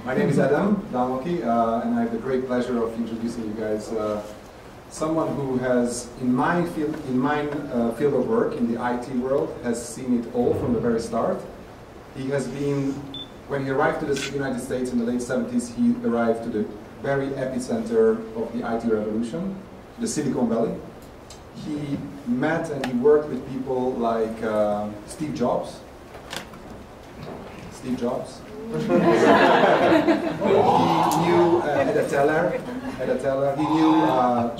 My name is Adam Dalnoki, and I have the great pleasure of introducing you guys someone who has, in my field of work, in the IT world, has seen it all from the very start. He has been, when he arrived to the United States in the late 70s, he arrived to the very epicenter of the IT revolution, the Silicon Valley. He met and he worked with people like Steve Jobs. Steve Jobs. He knew Eda Teller. He knew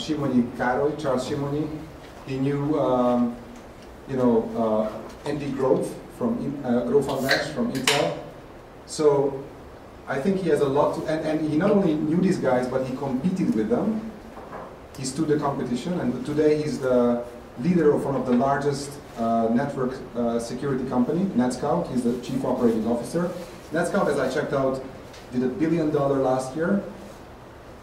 Shimoni Karoly, Charles Shimoni. He knew, Andy Grove from from Intel. So I think he has a lot to, and he not only knew these guys, but he competed with them. He stood the competition, and today he's the leader of one of the largest network security company, NetScout. He's the chief operating officer. NetScout, as I checked out, did $1 billion last year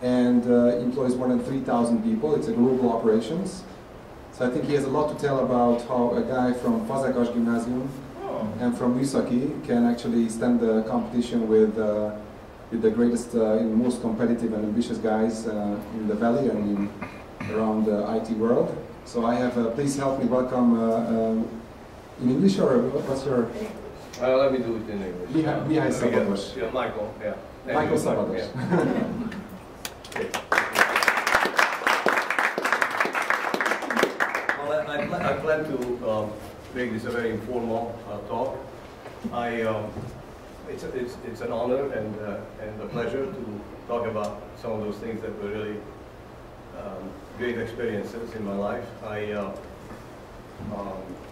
and employs more than 3,000 people. It's a global operations. So I think he has a lot to tell about how a guy from Fazekas Gymnasium and from Műszaki can actually stand the competition with the greatest, most competitive and ambitious guys in the Valley and around the IT world. So I have, please help me welcome, in English or what's your? Let me do it in English. Mihai Szabados. Yeah, Michael, yeah. Michael Szabados. Yeah. Okay. Well, I plan to make this a very informal talk. It's an honor and a pleasure to talk about some of those things that were really great experiences in my life.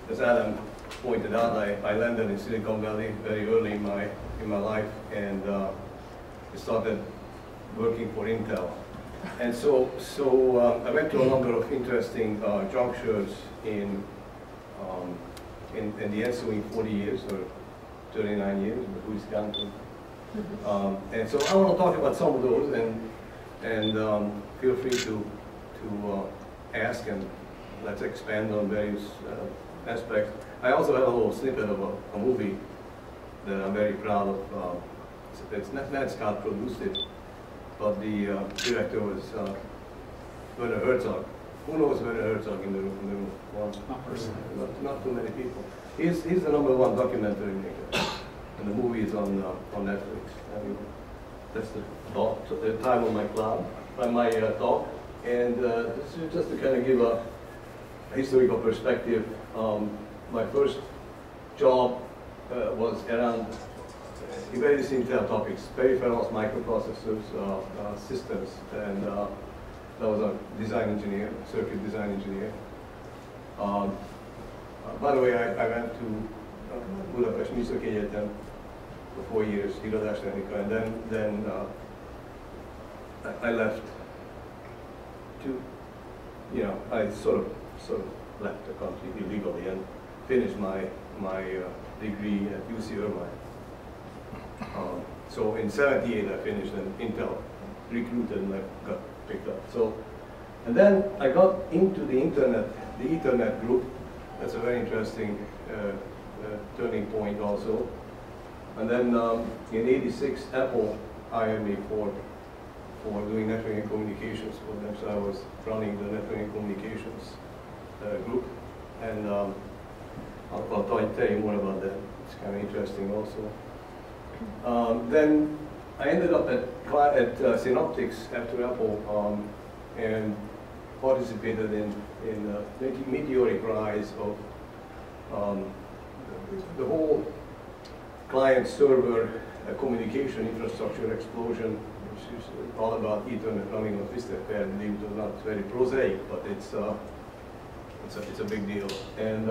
As Adam pointed out, I landed in Silicon Valley very early in my life, and I started working for Intel. And so I went to a number of interesting junctures in the ensuing 40 years or 39 years, but who's counting? And so I want to talk about some of those, and feel free to ask, and let's expand on various aspects. I also have a little snippet of a movie that I'm very proud of. It's NetScout produced it, but the director was Werner Herzog. Who knows Werner Herzog in the room? Well, not too many people. He's the #1 documentary maker, and the movie is on Netflix. I mean, that's the time of my talk, and this is just to kind of give a historical perspective. My first job was around various Intel topics, peripherals, microprocessors, systems, and that was a design engineer, circuit design engineer. By the way, I went to Budapest Műszaki Egyetem for 4 years, Irodáschtechnika, and then I left to, I sort of left the country illegally and finished my degree at UC Irvine. So in '78 I finished, and Intel recruited and I got picked up. So, and then I got into the Ethernet group. That's a very interesting turning point also. And then in '86 Apple hired me for doing networking and communications for them. So I was running the networking and communications group, and I'll tell you more about that. It's kind of interesting also. Then I ended up at Synoptics after Apple, and participated in the meteoric rise of the whole client-server communication infrastructure explosion, which is all about Ethernet running on twisted pair. Believe it or not, it's very prosaic, but it's a big deal. And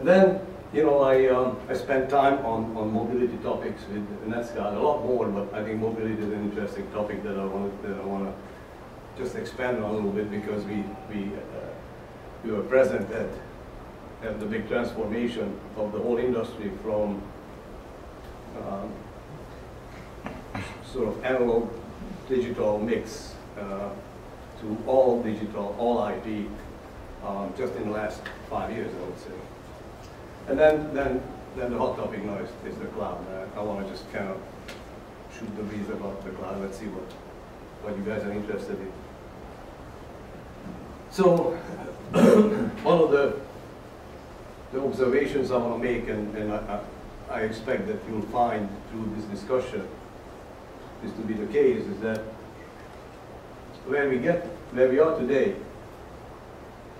then, I spent time on mobility topics with NetScout, a lot more, but I think mobility is an interesting topic that I want to just expand on a little bit, because we were present at the big transformation of the whole industry from sort of analog digital mix to all digital, all IP, just in the last 5 years, I would say. And then the hot topic now is the cloud. I want to just kind of shoot the breeze about the cloud. Let's see what you guys are interested in. So one of the observations I want to make, and I expect that you'll find through this discussion is to be the case, is that where we are today,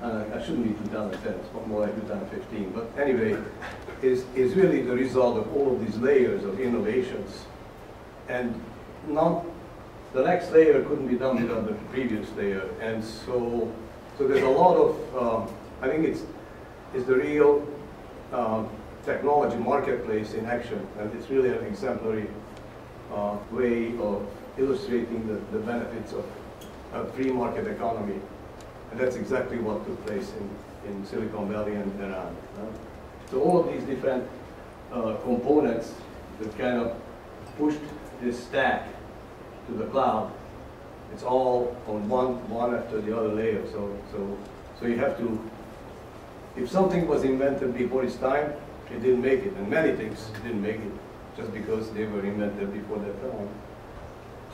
I shouldn't be 2010, it's more like 2015, but anyway, is really the result of all of these layers of innovations. And the next layer couldn't be done without the previous layer. And so there's a lot of, I think it's the real technology marketplace in action, and it's really an exemplary way of illustrating the benefits of a free market economy. And that's exactly what took place in Silicon Valley and around. So all of these different components that kind of pushed this stack to the cloud, it's all on one after the other layer. So you have to, if something was invented before its time, it didn't make it, and many things didn't make it just because they were invented before their time.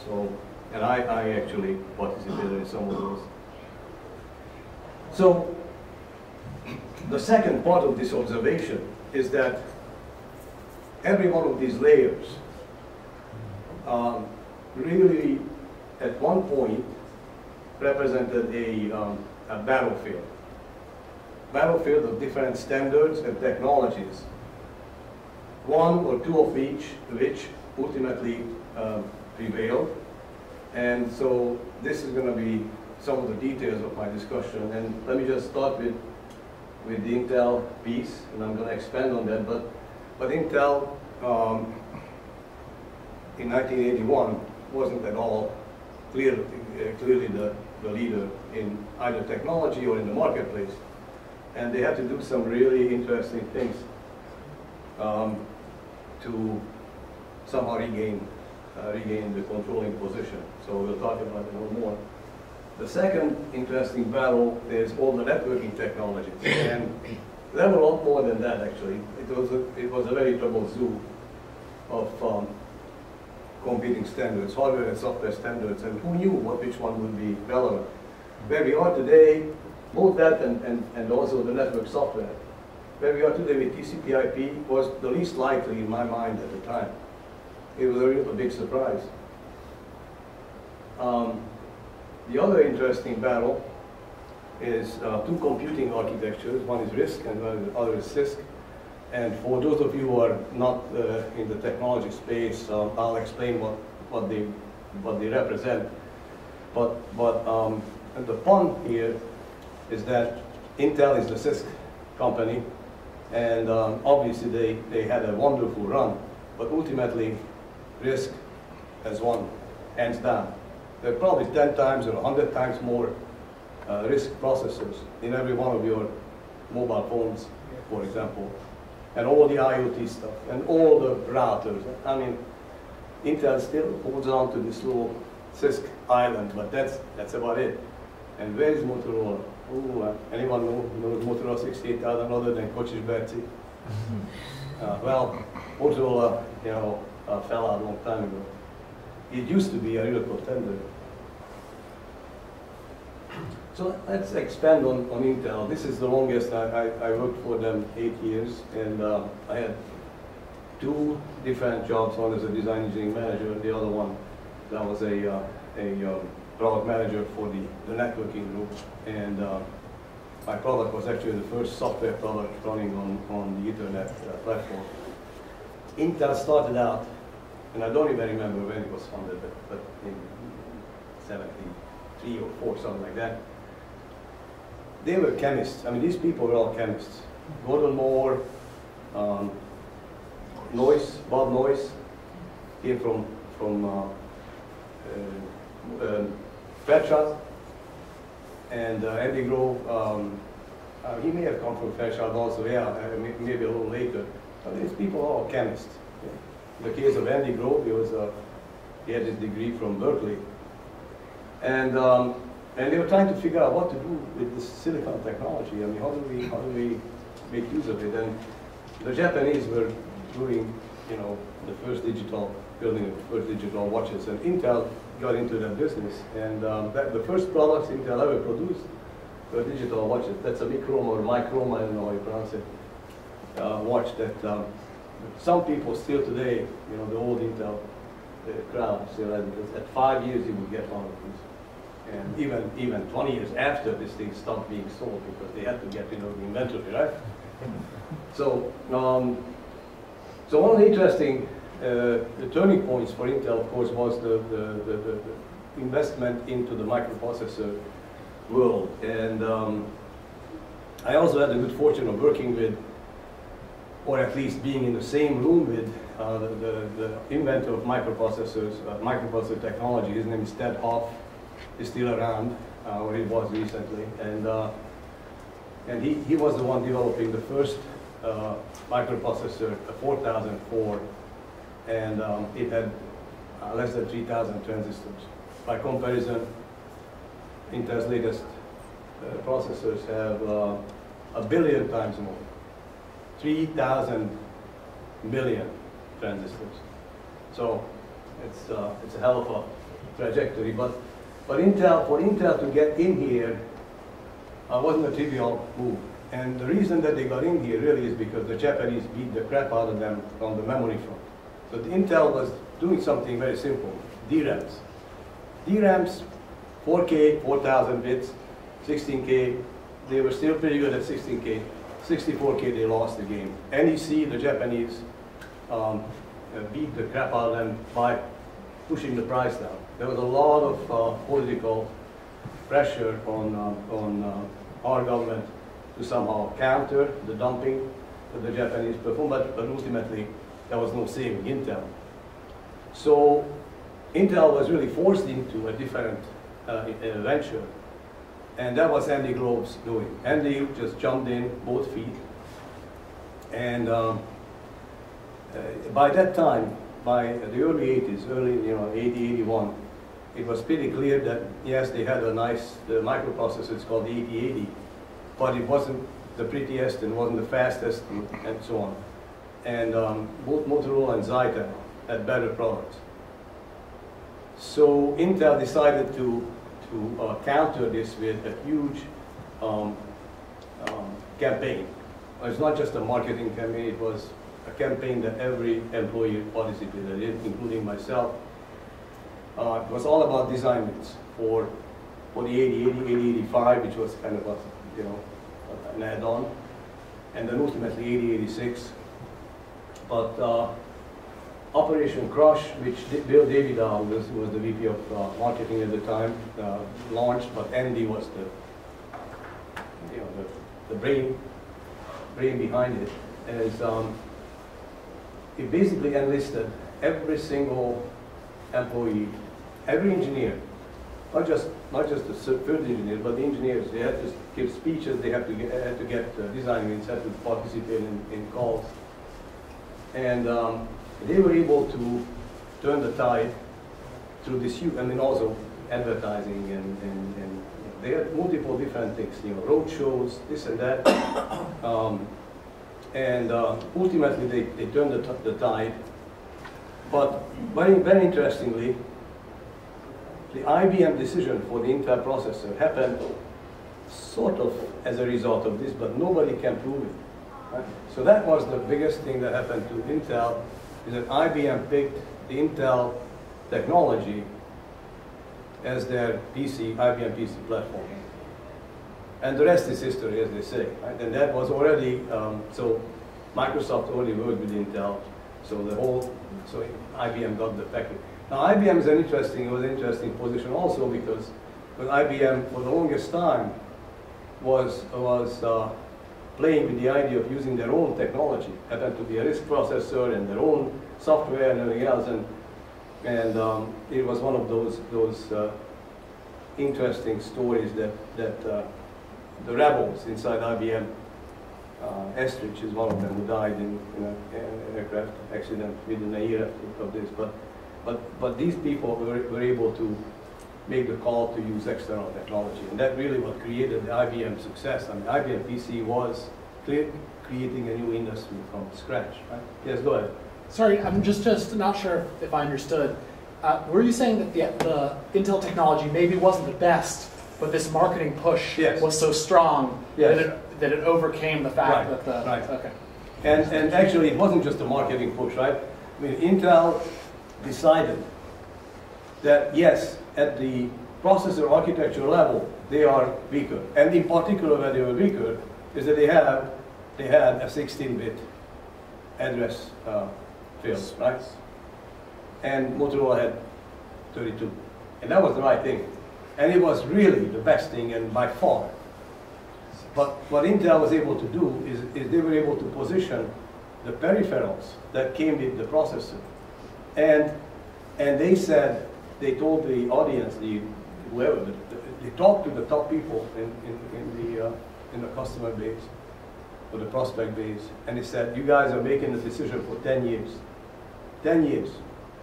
So, and I actually participated in some of those. So the second part of this observation is that every one of these layers really at one point represented a battlefield. Battlefield of different standards and technologies, one or two of which ultimately prevailed. And so this is going to be some of the details of my discussion. And let me just start with the Intel piece, and I'm going to expand on that. But Intel in 1981 wasn't at all clearly the leader in either technology or in the marketplace. And they had to do some really interesting things to somehow regain the controlling position. So we'll talk about it a little more. The second interesting battle is all the networking technologies. And there were a lot more than that, actually. It was a very troubled zoo of competing standards, hardware and software standards, and who knew which one would be relevant. Where we are today, both that and also the network software, where we are today with TCPIP was the least likely in my mind at the time. It was a big surprise. The other interesting battle is two computing architectures. One is RISC and the other is CISC. And for those of you who are not in the technology space, I'll explain what they represent. But the fun here is that Intel is the CISC company, and obviously they had a wonderful run, but ultimately RISC has won, hands down. There are probably 10 times or 100 times more RISC processors in every one of your mobile phones, for example, and all the IoT stuff, and all the routers. I mean, Intel still holds on to this little CISC island, but that's about it. And where is Motorola? Ooh, anyone knows Motorola 68000 other than Coach's Betsy? Well, Motorola, fell out a long time ago. It used to be a real contender. So let's expand on Intel. This is the longest. I worked for them 8 years, and I had two different jobs. One as a design engineering manager, and the other one that was a product manager for the networking group. And my product was actually the first software product running on the Ethernet platform. Intel started out, and I don't even remember when it was founded, but in 73 or 4, something like that. They were chemists. I mean, these people were all chemists. Gordon Moore, Bob Noyce, came from Fairchild, and Andy Grove, he may have come from Fairchild also, yeah, maybe a little later. But these people are all chemists. In the case of Andy Grove, he had his degree from Berkeley. And they were trying to figure out what to do with this silicon technology. I mean, how do we make use of it? And the Japanese were doing, the first digital building the first digital watches. And Intel got into that business. And the first products Intel ever produced were digital watches. That's a microm or microm, I don't know how you pronounce it, watch that some people still today, you know, the old Intel crowd still has it. At 5 years you would get one of these. And even 20 years after this thing stopped being sold because they had to get rid of the inventory, right? So, so one of the interesting the turning points for Intel, of course, was the investment into the microprocessor world. And I also had the good fortune of working with, or at least being in the same room with the inventor of microprocessors, microprocessor technology. His name is Ted Hoff. He's still around, or he was recently. And he was the one developing the first microprocessor, the 4004, and it had less than 3,000 transistors. By comparison, Intel's latest processors have 1 billion times more, 3,000 million transistors. So it's a hell of a trajectory. But for Intel to get in here wasn't a trivial move. And the reason that they got in here really is because the Japanese beat the crap out of them on the memory front. So Intel was doing something very simple, DRAMs. DRAMs, 4K, 4,000 bits, 16K, they were still pretty good at 16K. 64K, they lost the game. NEC, the Japanese, beat the crap out of them by pushing the price down. There was a lot of political pressure on our government to somehow counter the dumping that the Japanese performed, but ultimately there was no saving Intel. So Intel was really forced into a different venture, and that was Andy Grove's doing. Andy just jumped in both feet, and by that time, by the early 80s, 80, 81, it was pretty clear that yes, they had a nice microprocessor, it's called the 8080, but it wasn't the prettiest and wasn't the fastest and so on. And both Motorola and Zytel had better products. So Intel decided to counter this with a huge campaign. It's not just a marketing campaign, it was a campaign that every employee participated in, including myself. It was all about design wins for the 8080, 8085, which was kind of a, an add-on, and then ultimately 8086. But Operation Crush, which Bill Davidow was the VP of marketing at the time, launched, but Andy was the brain behind it. As it basically enlisted every single employee, every engineer, not just the field engineers, but the engineers. They had to give speeches, they had to get design wins, had to participate in calls. And they were able to turn the tide through this huge, I mean also advertising and they had multiple different things, road shows, this and that. Ultimately they turned the tide. But very interestingly, the IBM decision for the Intel processor happened sort of as a result of this, but nobody can prove it. Right? So that was the biggest thing that happened to Intel, is that IBM picked the Intel technology as their IBM PC platform. And the rest is history, as they say. Right? And that was already, so Microsoft already worked with Intel, so IBM got the package. Now IBM is was an interesting position also because IBM for the longest time was playing with the idea of using their own technology. It happened to be a RISC processor and their own software and everything else, and it was one of those interesting stories that the rebels inside IBM, Estridge is one of them who died in an aircraft accident within a year of this. But these people were able to make the call to use external technology, and that really what created the IBM success. I mean, IBM PC was creating a new industry from scratch. Right? Yes, go ahead. Sorry, I'm just not sure if I understood. Were you saying that the Intel technology maybe wasn't the best, but this marketing push was so strong that it overcame the fact that the... Right. Okay. And actually, it wasn't just a marketing push, right? I mean, Intel decided that, yes, at the processor architecture level, they are weaker. And in particular, where they were weaker, is that they had a 16-bit address field, right? And Motorola had 32. And that was the right thing. And it was really the best thing, and by far. But what Intel was able to do is they were able to position the peripherals that came with the processor. And they said, they told the audience, whoever, they talked to the top people in the customer base, or the prospect base, and they said, you guys are making the decision for 10 years. 10 years.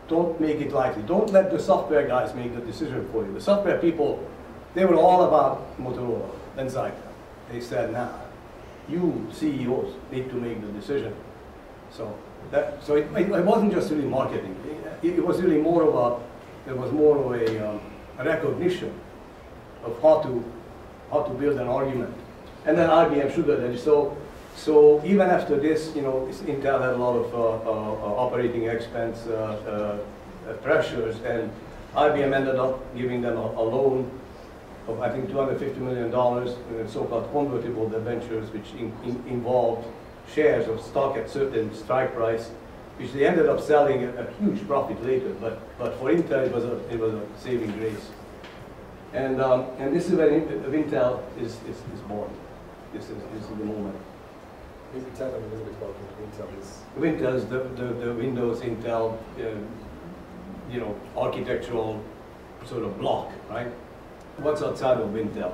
Don't make it likely. Don't let the software guys make the decision for you. The software people, they were all about Motorola and Zyka. They said, nah, you CEOs need to make the decision. So it wasn't just really marketing. It was really more of a recognition of how to build an argument. And then IBM sugared it. So even after this, you know, Intel had a lot of operating expense pressures, and IBM ended up giving them a loan of, I think, $250 million in so-called convertible debentures, which involved shares of stock at certain strike price, which they ended up selling at a huge profit later. But for Intel, it was a saving grace. And this is when Intel is born. This is the moment. Maybe tell them a little bit about what Intel is. Intel is the Windows Intel, you know, architectural sort of block, right? What's outside of Intel?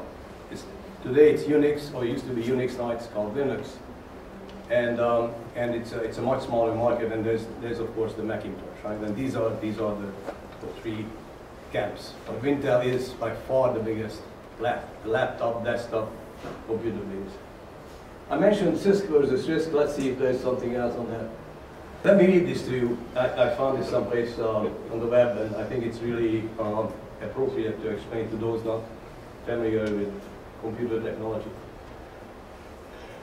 Today it's Unix, or it used to be Unix, now it's called Linux. And it's a much smaller market, and there's of course the Macintosh, right? And these are the three camps. But Intel is by far the biggest laptop, desktop, computer base. I mentioned CISC versus RISC. Let's see if there's something else on that. Let me read this to you. I found this someplace on the web, and I think it's really appropriate to explain to those not familiar with computer technology.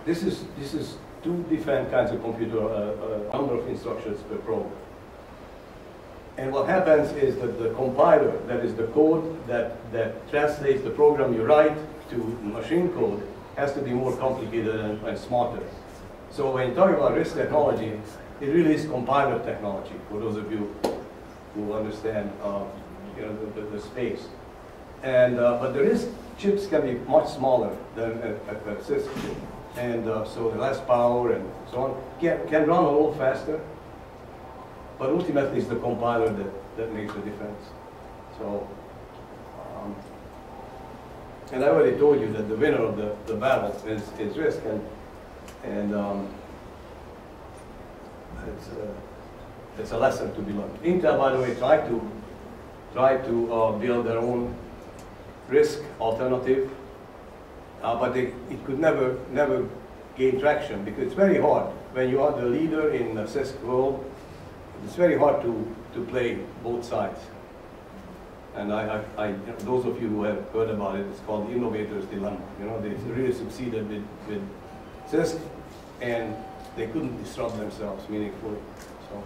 This is two different kinds of computer, number of instructions per program. And what happens is that the compiler, that is the code that translates the program you write to machine code, has to be more complicated and smarter. So when you talk about RISC technology, it really is compiler technology, for those of you who understand you know, the space. And, but the RISC chips can be much smaller than a CISC chip. And so the less power and so on can run a little faster. But ultimately it's the compiler that makes the difference. So, and I already told you that the winner of the battle is RISC, and it's a lesson to be learned. Intel, by the way, tried to build their own RISC alternative, but it could never gain traction, because it's very hard when you are the leader in the CISC world. It's very hard to play both sides. And those of you who have heard about it, it's called the innovator's dilemma. You know, they really succeeded with CISC, and they couldn't disrupt themselves meaningfully. So,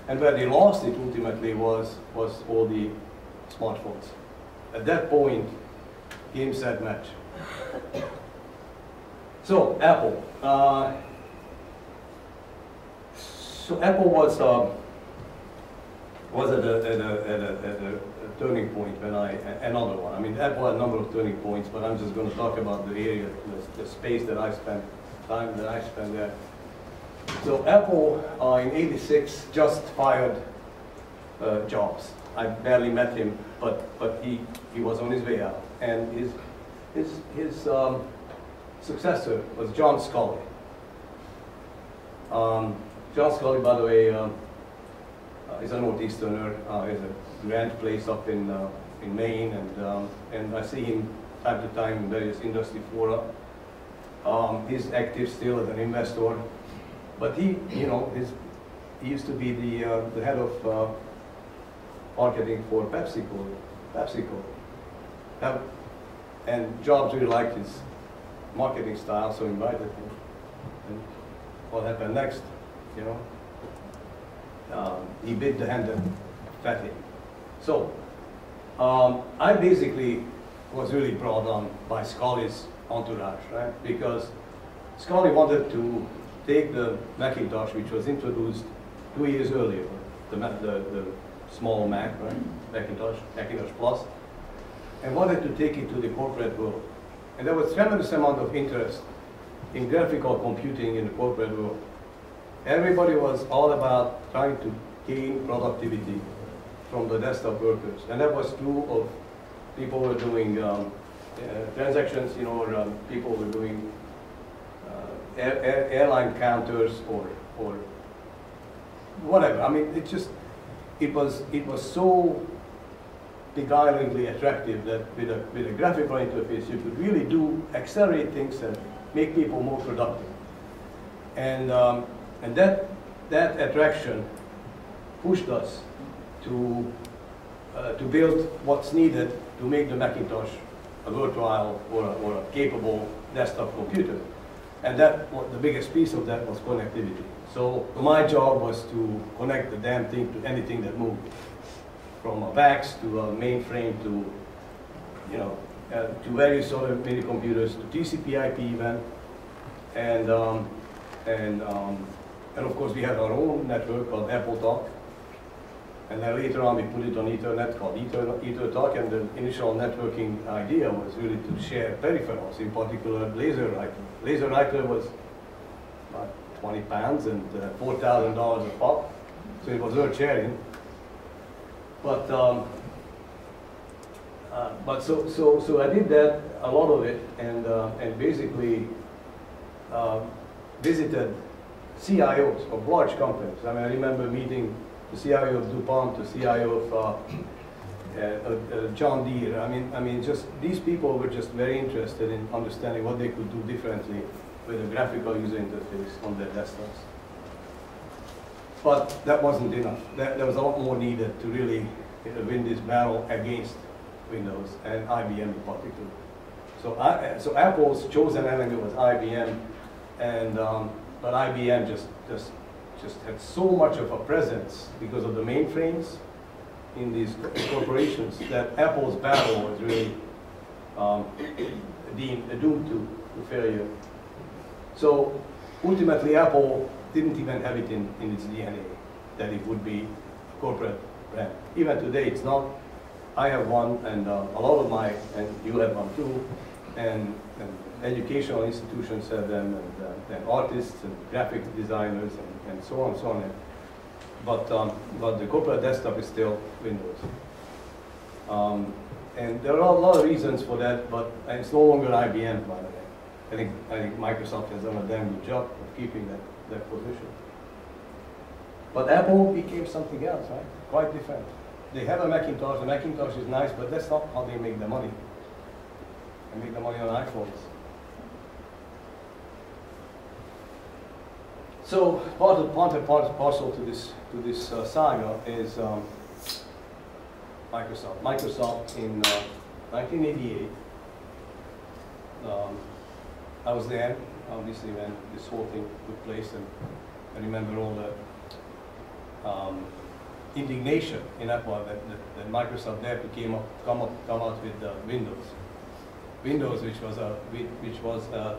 and where they lost it ultimately was all the smartphones. At that point, game, set, match. So Apple. So Apple was at a turning point when another one. I mean, Apple had a number of turning points, but I'm just going to talk about the area, the space that I spent, time that I spent there. So Apple in '86 just fired Jobs. I barely met him, but he was on his way out, and his successor was John Sculley. John Sculley, by the way, is a Northeasterner. He has a grand place up in Maine, and I see him time to time in various industry fora. He's active still as an investor, but he he used to be the head of marketing for PepsiCo. And Jobs really liked his marketing style, so invited him. And what happened next, you know? He bit the hand that fed him. So I basically was really brought on by Scully's entourage, right? Because Scully wanted to take the Macintosh, which was introduced 2 years earlier, the small Mac, right? Macintosh Plus, and wanted to take it to the corporate world. And there was tremendous amount of interest in graphical computing in the corporate world. Everybody was all about trying to gain productivity from the desktop workers. And that was true of people who were doing transactions, you know, or people who were doing airline counters or whatever. I mean, it was so beguilingly attractive that with a graphical interface you could really accelerate things and make people more productive. And that attraction pushed us to build what's needed to make the Macintosh a worthwhile or a capable desktop computer. And the biggest piece of that was connectivity. So my job was to connect the damn thing to anything that moved, from a fax to a mainframe to, you know, to various other mini computers, to TCPIP even, and of course we had our own network called AppleTalk, and then later on we put it on Ethernet called EtherTalk, and the initial networking idea was really to share peripherals, in particular laser writer. Laser writer was about 20 pounds and $4,000 a pop, so it was worth sharing. But so I did that, a lot of it, and basically visited CIOs of large companies. I mean, I remember meeting the CIO of DuPont, the CIO of John Deere. I mean, just these people were just very interested in understanding what they could do differently with a graphical user interface on their desktops. But that wasn't enough. There was a lot more needed to really win this battle against Windows and IBM in particular. So Apple's chosen enemy was IBM, and but IBM just had so much of a presence because of the mainframes in these corporations that Apple's battle was really doomed to failure. So ultimately, Apple didn't even have it in its DNA that it would be a corporate brand. Even today, it's not. I have one, and a lot of and you have one too, and educational institutions have them, and artists and graphic designers, and so on and so on. But the corporate desktop is still Windows. And there are a lot of reasons for that, but it's no longer IBM, by the way. I think Microsoft has done a damn good job of keeping that position. But Apple became something else, right? Quite different. They have a Macintosh. The Macintosh is nice, but that's not how they make the money. They make the money on iPhones. So part and parcel to this saga is Microsoft. Microsoft in 1988. I was there, obviously, when this whole thing took place, and I remember all the indignation in Apple that Microsoft there come out with Windows, which was a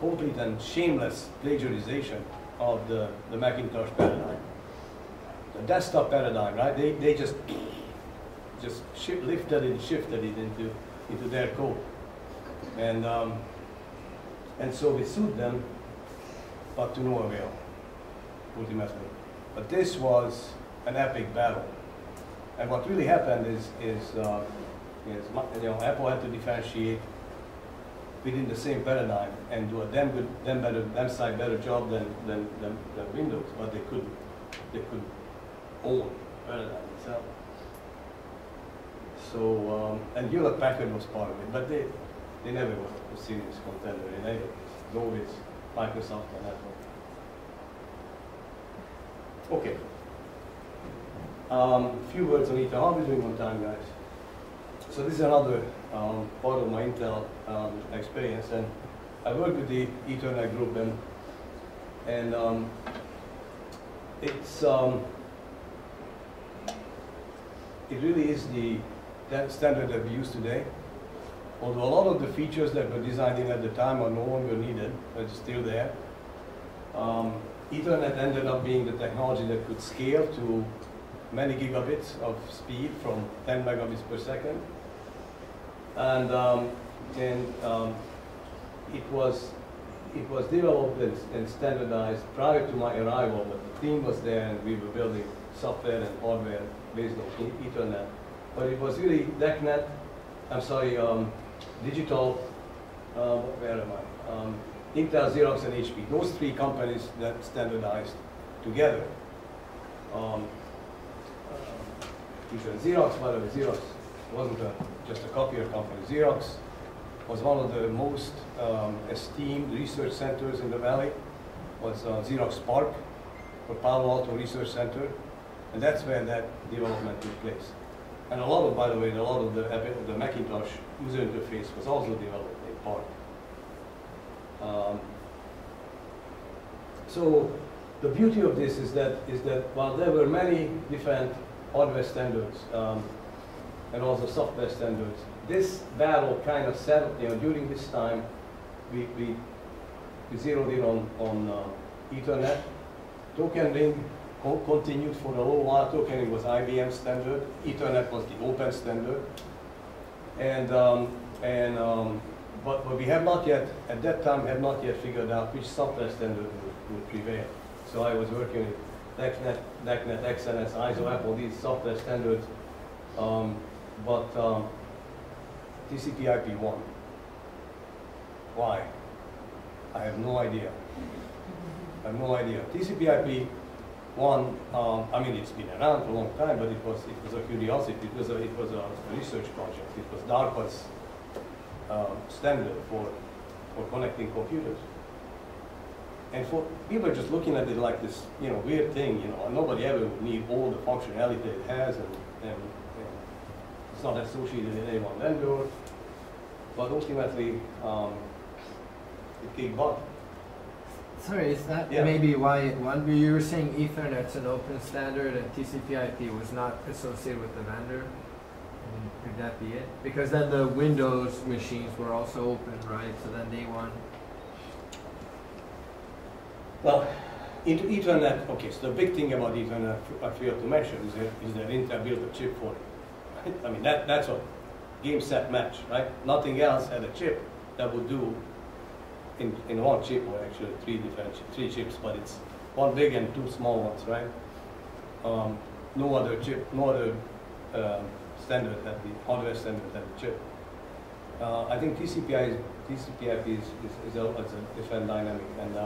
complete and shameless plagiarization of the Macintosh paradigm, the desktop paradigm, right? They just lifted it, shifted it into their code, and so we sued them, but to no avail, ultimately. But this was an epic battle, and what really happened is Apple had to differentiate within the same paradigm and do a damn sight better job than Windows, but they couldn't own the paradigm itself. So and Hewlett Packard was part of it, but they never were a serious contender in any of this. It's always Microsoft and Apple. Okay. Few words on Ethernet. How are we doing on time, guys? So this is another part of my Intel experience, and I work with the Ethernet group, and it's it really is that standard that we use today. Although a lot of the features that were designed in at the time are no longer needed, but it's still there. Ethernet ended up being the technology that could scale to many gigabits of speed from 10 megabits per second. And it was developed and standardized prior to my arrival, but the team was there and we were building software and hardware based on Ethernet. But it was really DECnet, digital, where am I? Intel, Xerox, and HP. Those three companies that standardized together. Xerox, by the way, Xerox wasn't just a copier company. Xerox was one of the most esteemed research centers in the valley. Was Xerox Park, or Palo Alto Research Center, and that's where that development took place. And a lot of, by the way, the Macintosh user interface was also developed in Park. So the beauty of this is that while there were many different hardware standards and also software standards, this battle kind of settled. During this time, we zeroed in on Ethernet. Token ring continued for a little while. Token ring was IBM standard. Ethernet was the open standard, but we have not yet, at that time, had not yet figured out which software standard would prevail. So I was working with DECnet, XNS, ISO, Apple, these software standards, but TCPIP won. Why? I have no idea. TCPIP won. I mean, it's been around for a long time, but it was a curiosity. It was a research project. It was DARPA's standard for connecting computers. And for people just looking at it like this, weird thing, and nobody ever would need all the functionality it has, and it's not associated with any one vendor. But ultimately, it kicked butt. Sorry, is that maybe why you were saying Ethernet's an open standard and TCP/IP was not associated with the vendor? Could that be it? Because then the Windows machines were also open, right? So then they won. Well, Ethernet, okay, so the big thing about Ethernet I failed to mention is that Intel built a chip for it. Right? I mean, that's a game, set, match, right? Nothing else had a chip that would do in one chip, or actually three chips, but it's one big and two small ones, right? No other standard had the hardware standard had the chip. I think TCPIP is a different dynamic, and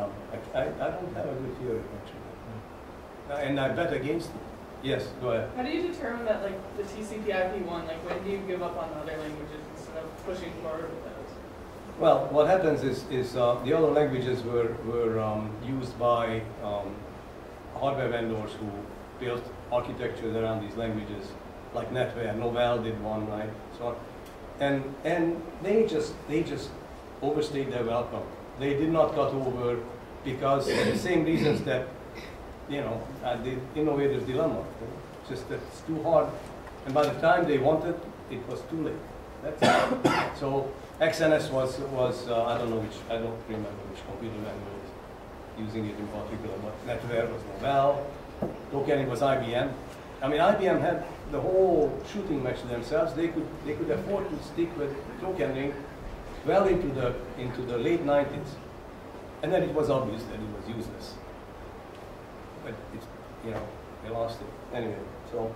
I don't have a good theory actually. And I bet against it. Yes, go ahead. How do you determine that the TCP/IP won? When do you give up on other languages instead of pushing forward with those? Well, what happens is the other languages were used by hardware vendors who built architectures around these languages, like NetWare. Novell did one, right? So, and they just overstayed their welcome. They did not cut over because for the same reasons that the innovator's dilemma. Just that it's too hard, and by the time they wanted, it was too late. That's it. So XNS was I don't remember which computer vendor was using it in particular, but NetWare was Novell. Token was IBM. I mean, IBM had the whole shooting match themselves. They could afford to stick with token ring well into the late 90s, and then it was obvious that it was useless. But it's they lost it anyway. So.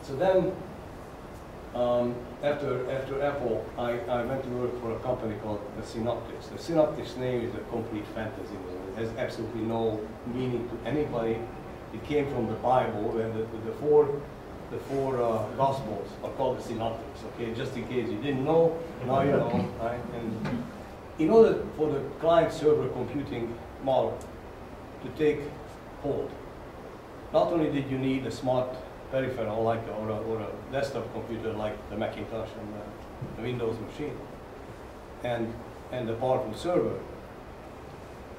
So then, after Apple, I went to work for a company called the Synoptics. The Synoptics name is a complete fantasy. It has absolutely no meaning to anybody. It came from the Bible, where the four Gospels are called the Synoptics. Okay, just in case you didn't know, now you know, right? in order for the client-server computing model to take hold, not only did you need a smart peripheral like or a desktop computer like the Macintosh and the Windows machine, and a powerful server,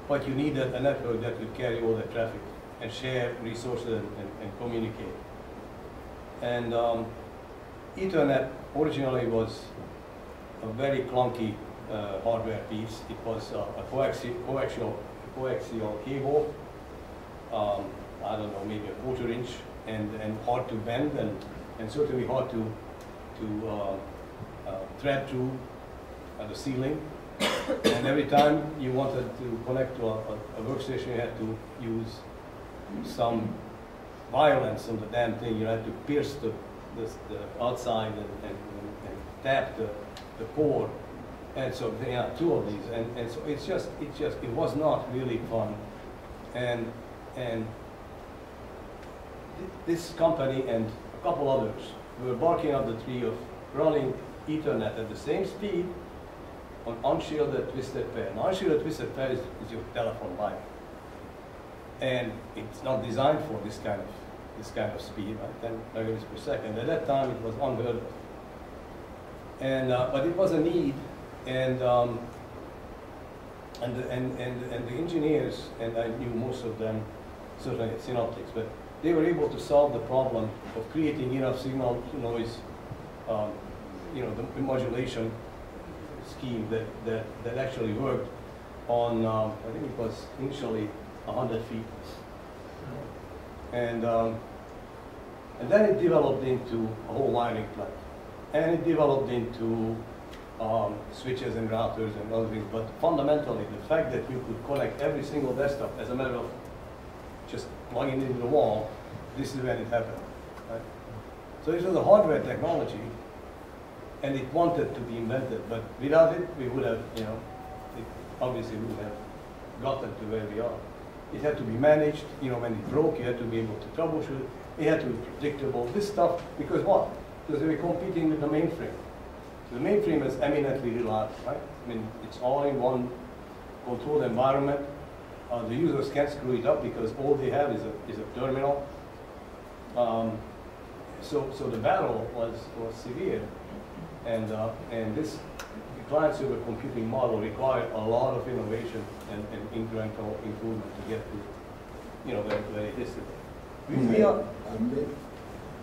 but you needed a network that would carry all the traffic and share resources and communicate. And Ethernet originally was a very clunky hardware piece. It was a coaxial cable, I don't know, maybe a quarter-inch, and hard to bend, and certainly hard to thread through the ceiling. And every time you wanted to connect to a workstation, you had to use some violence on the damn thing. You had to pierce the outside and tap the core. And so yeah, two of these, and so it was not really fun. And this company and a couple others were barking up the tree of running Ethernet at the same speed on unshielded twisted pair. Now, unshielded twisted pair is your telephone line, and it's not designed for this kind of speed, right? 10 megabits per second. At that time, it was unheard of. And but it was a need, and the engineers, and I knew most of them, certainly at Synoptics, but they were able to solve the problem of creating enough signal to noise, the modulation scheme that actually worked on, I think it was initially 100 feet. And then it developed into a whole wiring plant. And it developed into switches and routers and other things. But fundamentally, the fact that you could connect every single desktop as a matter of just plugging it into the wall, this is when it happened. Right? So this was a hardware technology, and it wanted to be invented. But without it, we would have, it obviously wouldn't have gotten to where we are. It had to be managed. When it broke, you had to be able to troubleshoot. It had to be predictable. This stuff, because what? Because we were competing with the mainframe. The mainframe is eminently reliable, right? I mean, it's all in one controlled environment. The users can't screw it up because all they have is a terminal. So the battle was severe, and this client-server computing model required a lot of innovation and incremental improvement to get to where it is today.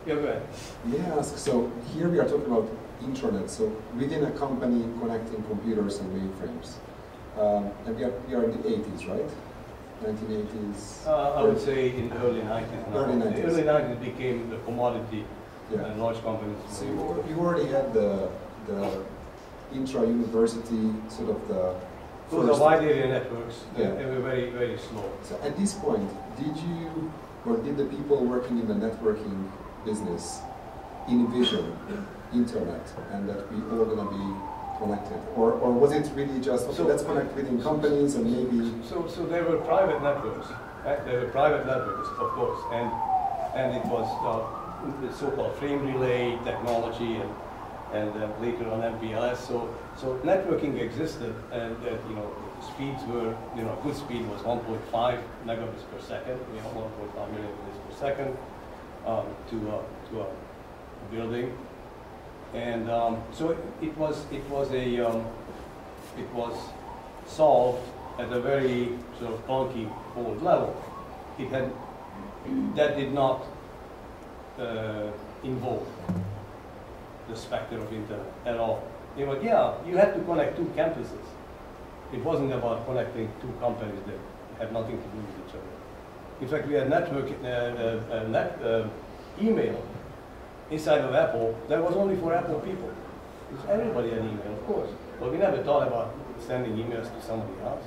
Yeah, go ahead. May I ask, so here we are talking about intranet, so within a company connecting computers and mainframes. And we are in the 80s, right? 1980s? I would say in the early 90s. Early 90s. The early 90s became the commodity and large companies. So you already had the intra-university sort of the those are wide area networks, and they were very, very slow. So at this point, did the people working in the networking business envision internet and that we all going to be connected? Or was it really just, okay, let's connect within companies and maybe... So there were private networks, right? There were private networks, of course, and it was the so-called frame relay technology and later on MPLS. So networking existed, and speeds were, good speed was 1.5 megabits per second, 1.5 megabits per second to a building, and so it was solved at a very sort of clunky old level. That did not involve the specter of internet at all. You had to connect two campuses. It wasn't about connecting two companies that had nothing to do with each other. In fact, we had email inside of Apple that was only for Apple people. Because everybody had email, of course. But we never thought about sending emails to somebody else.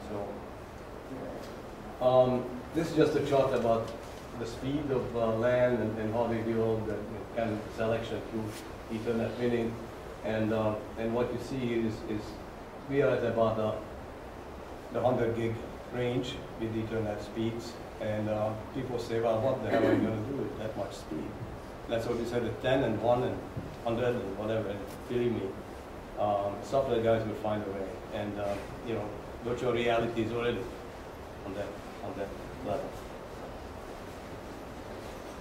So, this is just a chart about the speed of LAN and how they developed the kind of selection through Ethernet winning. And what you see is we are at about the 100 gig range with Ethernet speeds. And people say, well, what the hell are you going to do with that much speed? That's what we said, at 10 and 1 and 100 and whatever. And believe me, software guys will find a way. And you know, virtual reality is already on that level.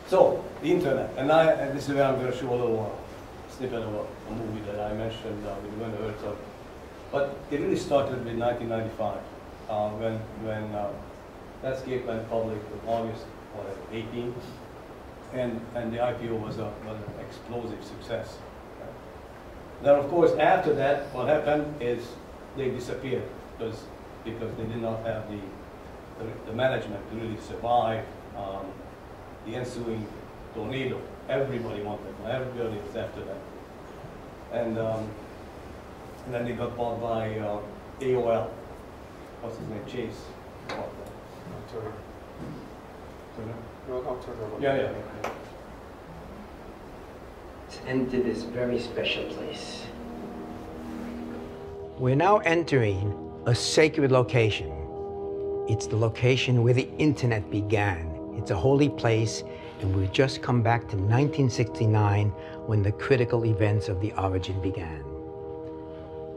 So the internet, and this is where I'm going to show a little snippet of a movie that I mentioned with Werner Herzog. But it really started with 1995 when NetScout went public in August 18, and the IPO was an explosive success. Then, of course, after that, what happened is they disappeared because they did not have the management to really survive the ensuing tornado. Everybody wanted them. Everybody was after them. And then they got bought by AOL. What's his name? Chase. Turner. No, Turner. Yeah. Let's enter this very special place. We're now entering a sacred location. It's the location where the internet began. It's a holy place, and we've just come back to 1969 when the critical events of the origin began.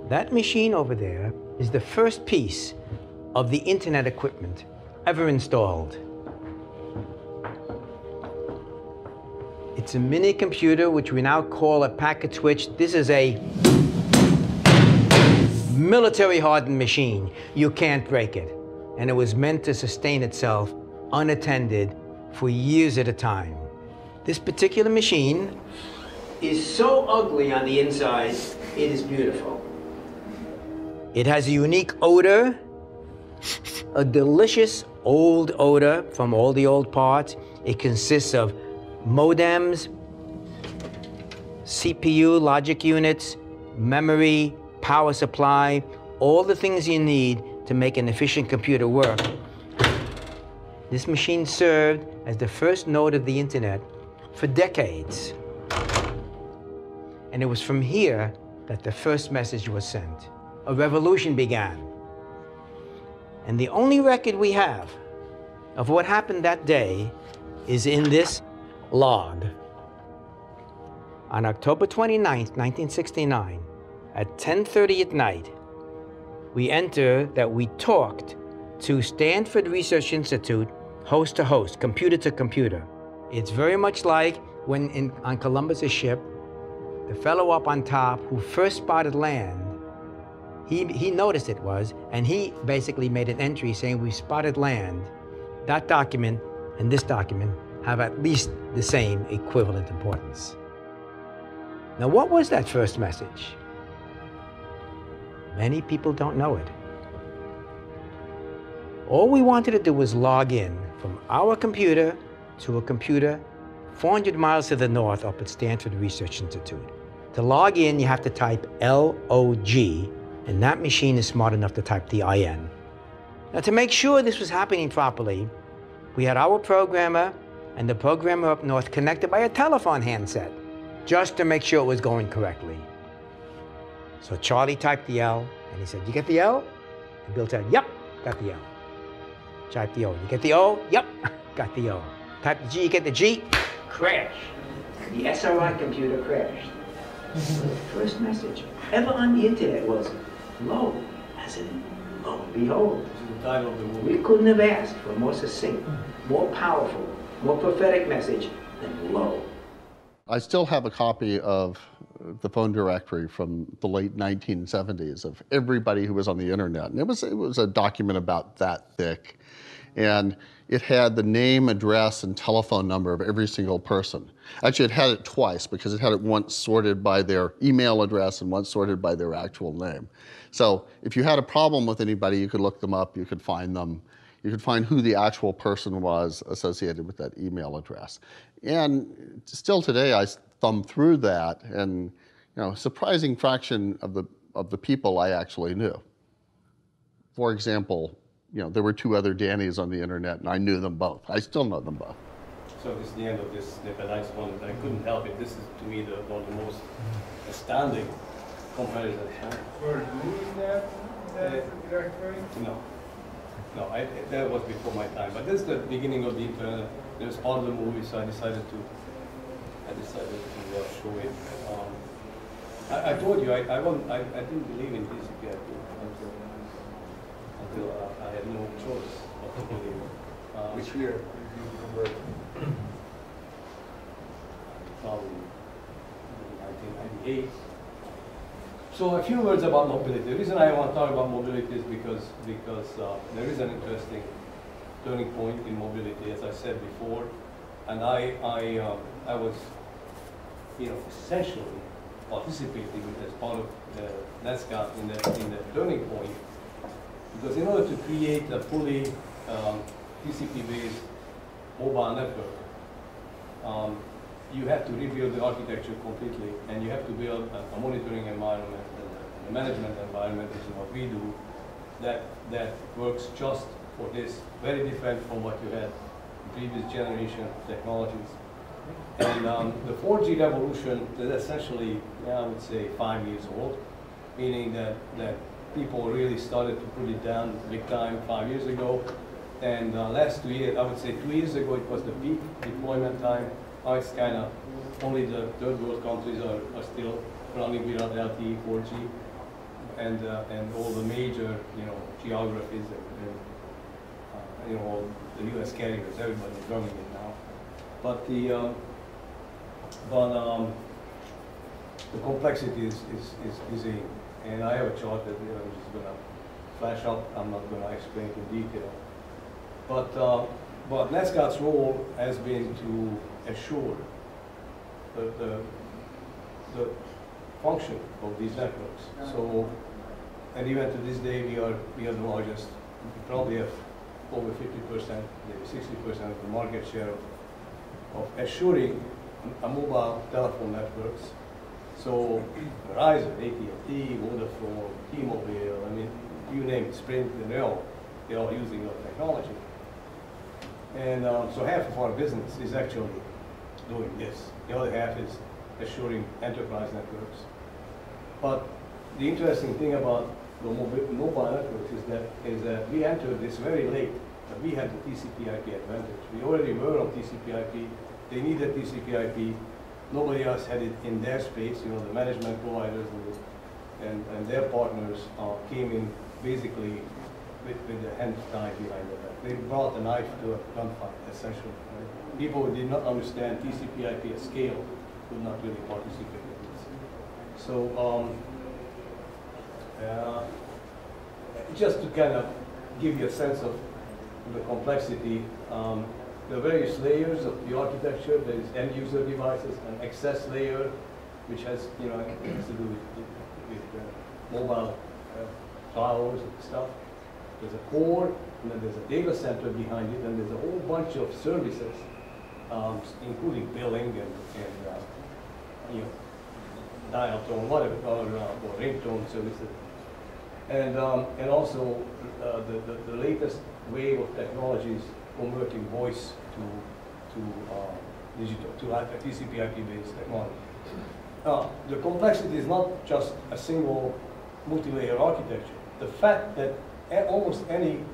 That machine over there is the first piece of the internet equipment ever installed. It's a mini computer, which we now call a packet switch. This is a military hardened machine. You can't break it. And it was meant to sustain itself unattended for years at a time. This particular machine is so ugly on the inside, it is beautiful. It has a unique odor, a delicious old odor from all the old parts. It consists of modems, CPU, logic units, memory, power supply, all the things you need to make an efficient computer work. This machine served as the first node of the internet for decades. And it was from here that the first message was sent. A revolution began. And the only record we have of what happened that day is in this log. On October 29th, 1969, at 10:30 at night, we enter that we talked to Stanford Research Institute, host to host, computer to computer. It's very much like when on Columbus's ship, the fellow up on top who first spotted land, he noticed it was, and he basically made an entry saying, we spotted land. That document and this document have at least the same equivalent importance. Now, what was that first message? Many people don't know it. All we wanted to do was log in from our computer to a computer 400 miles to the north up at Stanford Research Institute. To log in, you have to type LOG, and that machine is smart enough to type the IN. Now, to make sure this was happening properly, we had our programmer and the programmer up north connected by a telephone handset, just to make sure it was going correctly. So Charlie typed the L, and he said, you get the L? And Bill said, yep, got the L. Type the O. You get the O? Yep, got the O. Type the G, you get the G? Crash. The SRI computer crashed. So the first message ever on the internet was, lo, as in, lo and behold. This is the title of the movie. We couldn't have asked for a more succinct, more powerful, more prophetic message than lo. I still have a copy of the phone directory from the late 1970s of everybody who was on the internet. And it was a document about that thick. And it had the name, address, and telephone number of every single person. Actually, it had it twice because it had it once sorted by their email address and once sorted by their actual name. So if you had a problem with anybody, you could look them up, you could find them, you could find who the actual person was associated with that email address. And still today, I thumb through that, and a surprising fraction of the people I actually knew. For example, there were two other Dannys on the internet, and I knew them both. I still know them both. So this is the end of this snippet. I couldn't help it. This is, to me, one of the most astounding comparisons. Were you in that directory? No. No, that was before my time. But this is the beginning of the internet. It was part of the movie, so I decided to show it. I told you, I didn't believe in TCPIP until I had no choice but to believe. Which year did you convert? Probably 1998. So a few words about mobility. The reason I want to talk about mobility is because there is an interesting turning point in mobility, as I said before, and I was, essentially participating as part of the NetScout in the turning point, because in order to create a fully TCP-based mobile network, you have to rebuild the architecture completely, and you have to build a monitoring environment and a management environment, which is what we do, that works just for this, very different from what you had in previous generation technologies. And the 4G revolution is essentially, I would say, 5 years old, meaning that people really started to put it down big time 5 years ago. And last 2 years, I would say 2 years ago, it was the peak deployment time. Now it's kind of only the third world countries are still running without LTE 4G, and all the major geographies and all the U.S. carriers, everybody is running it now. But the complexity is and I have a chart that I'm just going to flash up. I'm not going to explain it in detail. But NetScout's role has been to assure the function of these networks. So, and even to this day, we are the largest. We probably have over 50%, maybe 60% of the market share of assuring a mobile telephone networks. So Verizon, AT&T, Vodafone, T-Mobile, I mean, you name it, Sprint, they're all using our technology. And so half of our business is actually doing this. The other half is assuring enterprise networks. But the interesting thing about the mobile networks is that we entered this very late, but we had the TCP/IP advantage. We already were on TCP/IP. They needed TCP/IP. Nobody else had it in their space. The management providers and their partners came in basically with the hand tied behind their back. They brought a knife to a gunfight, essentially. Right? People who did not understand TCP/IP at scale could not really participate in this. So just to kind of give you a sense of the complexity, the various layers of the architecture. There is end user devices, an access layer, which has has to do with mobile towers and stuff. There's a core, and then there's a data center behind it, and there's a whole bunch of services, including billing and dial tone, whatever, or ringtone services, and also the latest wave of technologies converting voice to digital, to TCP/IP-based technology. The complexity is not just a single multi-layer architecture. The fact that almost any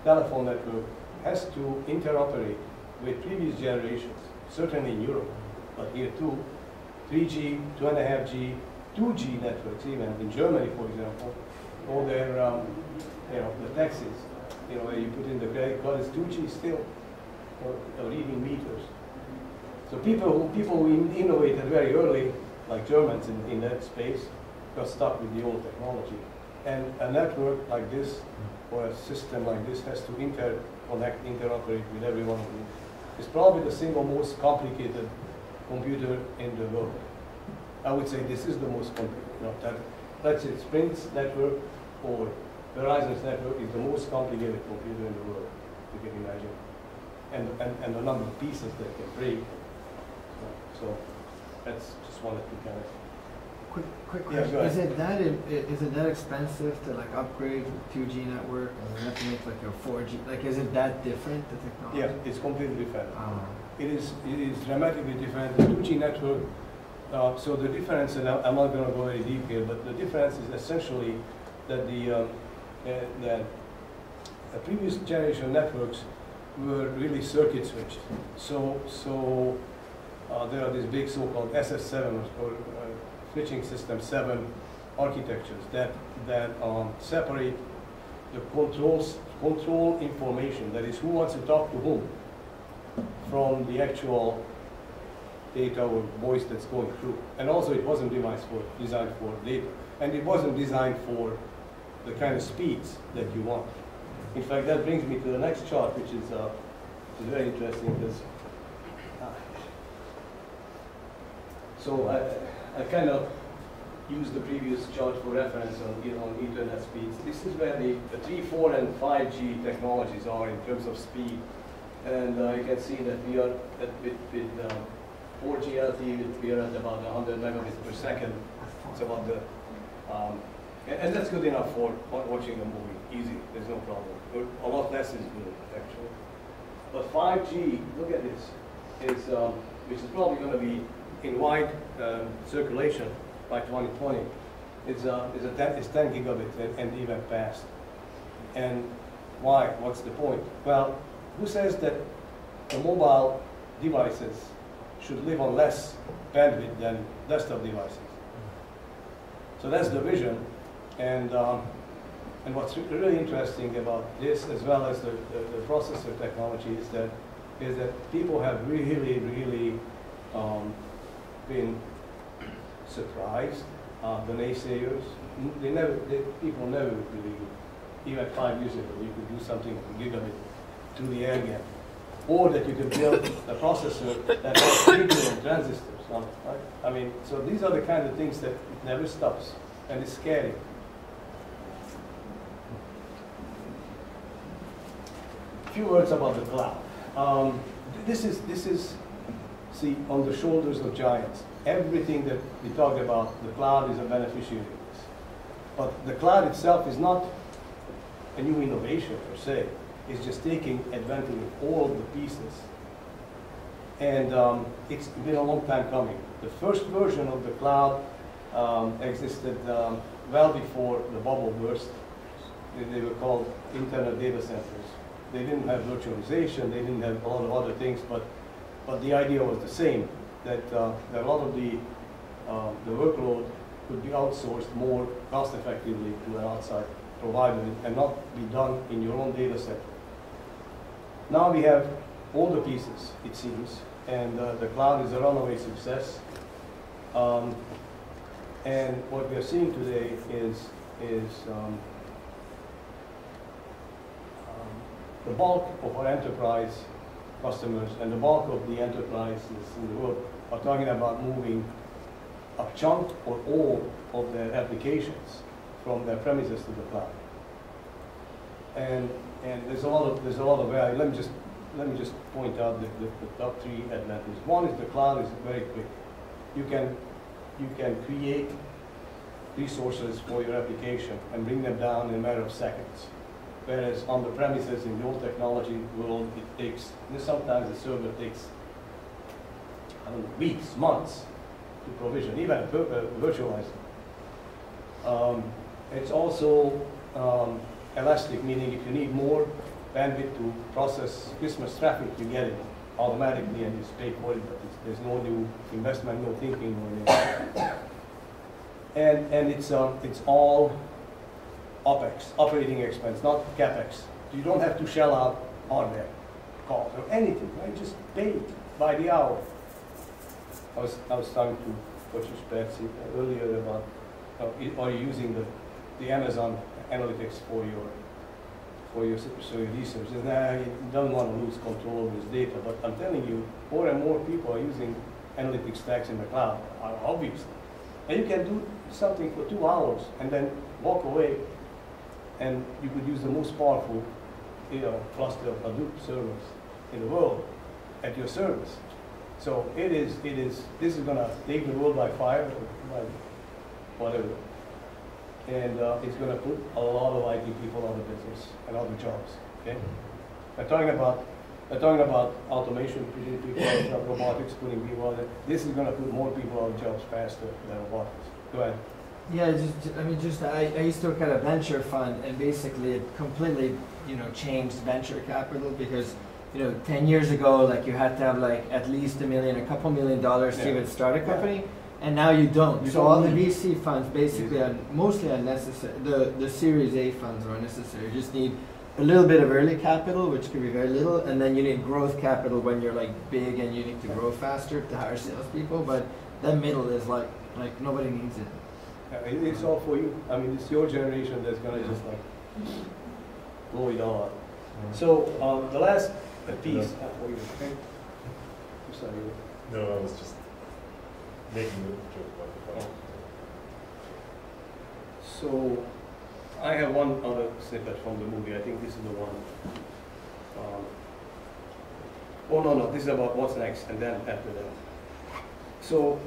telephone network has to interoperate with previous generations, certainly in Europe, but here too, 3G, 2.5G, 2G networks, even in Germany, for example, all their, the taxis, where you put in the credit card is 2G still, or reading meters. So people who innovated very early, like Germans in that space, got stuck with the old technology. And a network like this, or a system like this, has to interoperate with everyone. It's probably the single most complicated computer in the world. I would say this is the most complicated. Let's say Sprint's network or Verizon's network is the most complicated computer in the world, you can imagine. And the number of pieces that can break. So that's just wanted to kind of. Quick question. Yeah, is it that expensive to like upgrade to 2G network and then have to make like a 4G? Like, is it that different, the technology? Yeah, it's completely different. It is dramatically different. The 2G network. So the difference, and I'm not going to go very deep here, but the difference is essentially that the previous generation networks were really circuit switched. So there are these big so-called SS7 or switching system 7 architectures that separate the control information, that is who wants to talk to whom, from the actual data or voice that's going through. And also it wasn't designed for data. And it wasn't designed for the kind of speeds that you want. In fact, that brings me to the next chart, which is very interesting because so I kind of used the previous chart for reference on internet speeds. This is where the 3, 4, and 5G technologies are in terms of speed. And you can see that we are with 4G LTE, we are at about 100 megabits per second. It's about the and that's good enough for watching a movie. Easy, there's no problem. A lot less is good, actually. But 5G, look at this, which is probably going to be in wide circulation by 2020. It's 10 gigabit and even past. And why? What's the point? Well, who says that the mobile devices should live on less bandwidth than desktop devices? So that's the vision. And what's really interesting about this, as well as the processor technology, is that people have really been surprised. The naysayers, people never believed, even 5 years ago, you could do something with gigabit through the air gap, or that you could build a processor that has 3 billion transistors on it, right? I mean, so these are the kind of things that never stops, and it's scary. A few words about the cloud. This is, see, on the shoulders of giants. Everything that we talked about, the cloud is a beneficiary of this. But the cloud itself is not a new innovation per se. It's just taking advantage of all of the pieces. And it's been a long time coming. The first version of the cloud existed well before the bubble burst. They were called internet data centers. They didn't have virtualization, they didn't have a lot of other things, but the idea was the same, that a lot of the workload could be outsourced more cost effectively to an outside provider and not be done in your own data center. Now we have all the pieces, it seems, and the cloud is a runaway success. And what we are seeing today is the bulk of our enterprise customers and the bulk of the enterprises in the world are talking about moving a chunk or all of their applications from their premises to the cloud. And there's a lot of value. Let me just point out the top 3 advantages. One is the cloud is very quick. You can create resources for your application and bring them down in a matter of seconds. Whereas on the premises in the old technology world, it takes, sometimes the server takes, I don't know, weeks, months to provision, even virtualize it. It's also elastic, meaning if you need more bandwidth to process Christmas traffic, you get it automatically and you pay for it, but there's no new investment, no thinking going in. And it's all OPEX, operating expense, not CAPEX. You don't have to shell out hardware costs or anything, right? Just pay it by the hour. I was talking to Coach Betsy earlier about are you using the Amazon analytics for your research? And you don't want to lose control of this data, but I'm telling you, more and more people are using analytics stacks in the cloud, obviously. And you can do something for 2 hours and then walk away, and you could use the most powerful cluster of Hadoop servers in the world at your service. So this is going to take the world by fire, by whatever. And it's going to put a lot of IT people out of business and out of jobs. Okay? We're talking about automation, putting people out of robotics, putting people out of, this is going to put more people out of jobs faster than robotics. Go ahead. Yeah, I used to work at a venture fund, and basically it completely, changed venture capital because, 10 years ago, like you had to have like at least $1 million, a couple $1 million to even start a company. And now you don't. So all the VC funds basically are mostly unnecessary. The Series A funds are unnecessary. You just need a little bit of early capital, which could be very little, and then you need growth capital when you're like big and you need to grow faster to hire salespeople. But that middle is like nobody needs it. It's all for you. I mean, it's your generation that's gonna just like blow it all up. So the last piece for you. Okay? I'm sorry. No, I was just making a joke about the phone. So I have one other snippet from the movie. I think this is the one. Oh no, this is about what's next, and then after that. So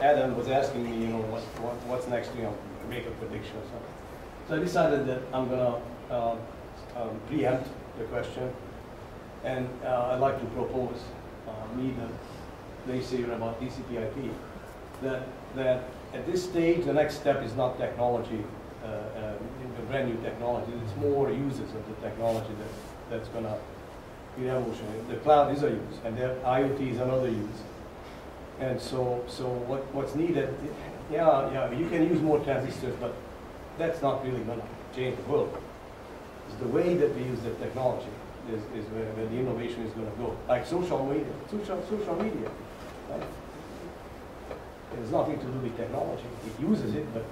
Adam was asking me, what's next? Make a prediction or something. So I decided that I'm gonna preempt the question, and I'd like to propose me the naysayer about TCPIP that at this stage the next step is not technology, a brand new technology. It's more uses of the technology that's gonna be revolutionary. The cloud is a use, and the IoT is another use. And so what's needed? Yeah, you can use more transistors, but that's not really gonna change the world. It's the way that we use the technology is where the innovation is going to go. Like social media. Social media. Right? It has nothing to do with technology. It uses it, but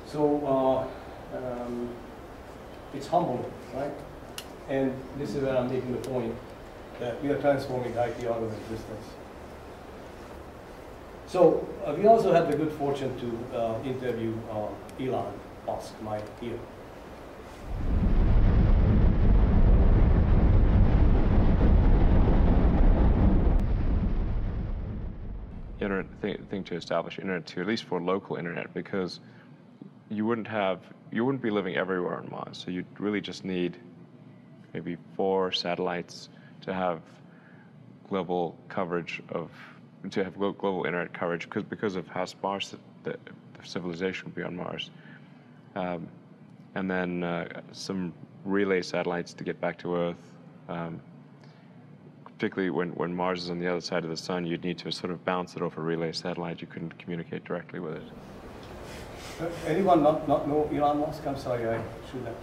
so it's humbling, right? And this is where I'm making the point that we are transforming IT out of existence. So we also had the good fortune to interview Elon Musk, my hero. Internet thing to establish internet to, at least for local internet, because you wouldn't be living everywhere on Mars. So you'd really just need maybe 4 satellites to have global coverage to have global internet coverage because of how sparse the civilization would be on Mars. And then some relay satellites to get back to Earth. Particularly when Mars is on the other side of the sun, you'd need to sort of bounce it off a relay satellite. You couldn't communicate directly with it. Anyone not know Elon Musk? I'm sorry, I shouldn't have.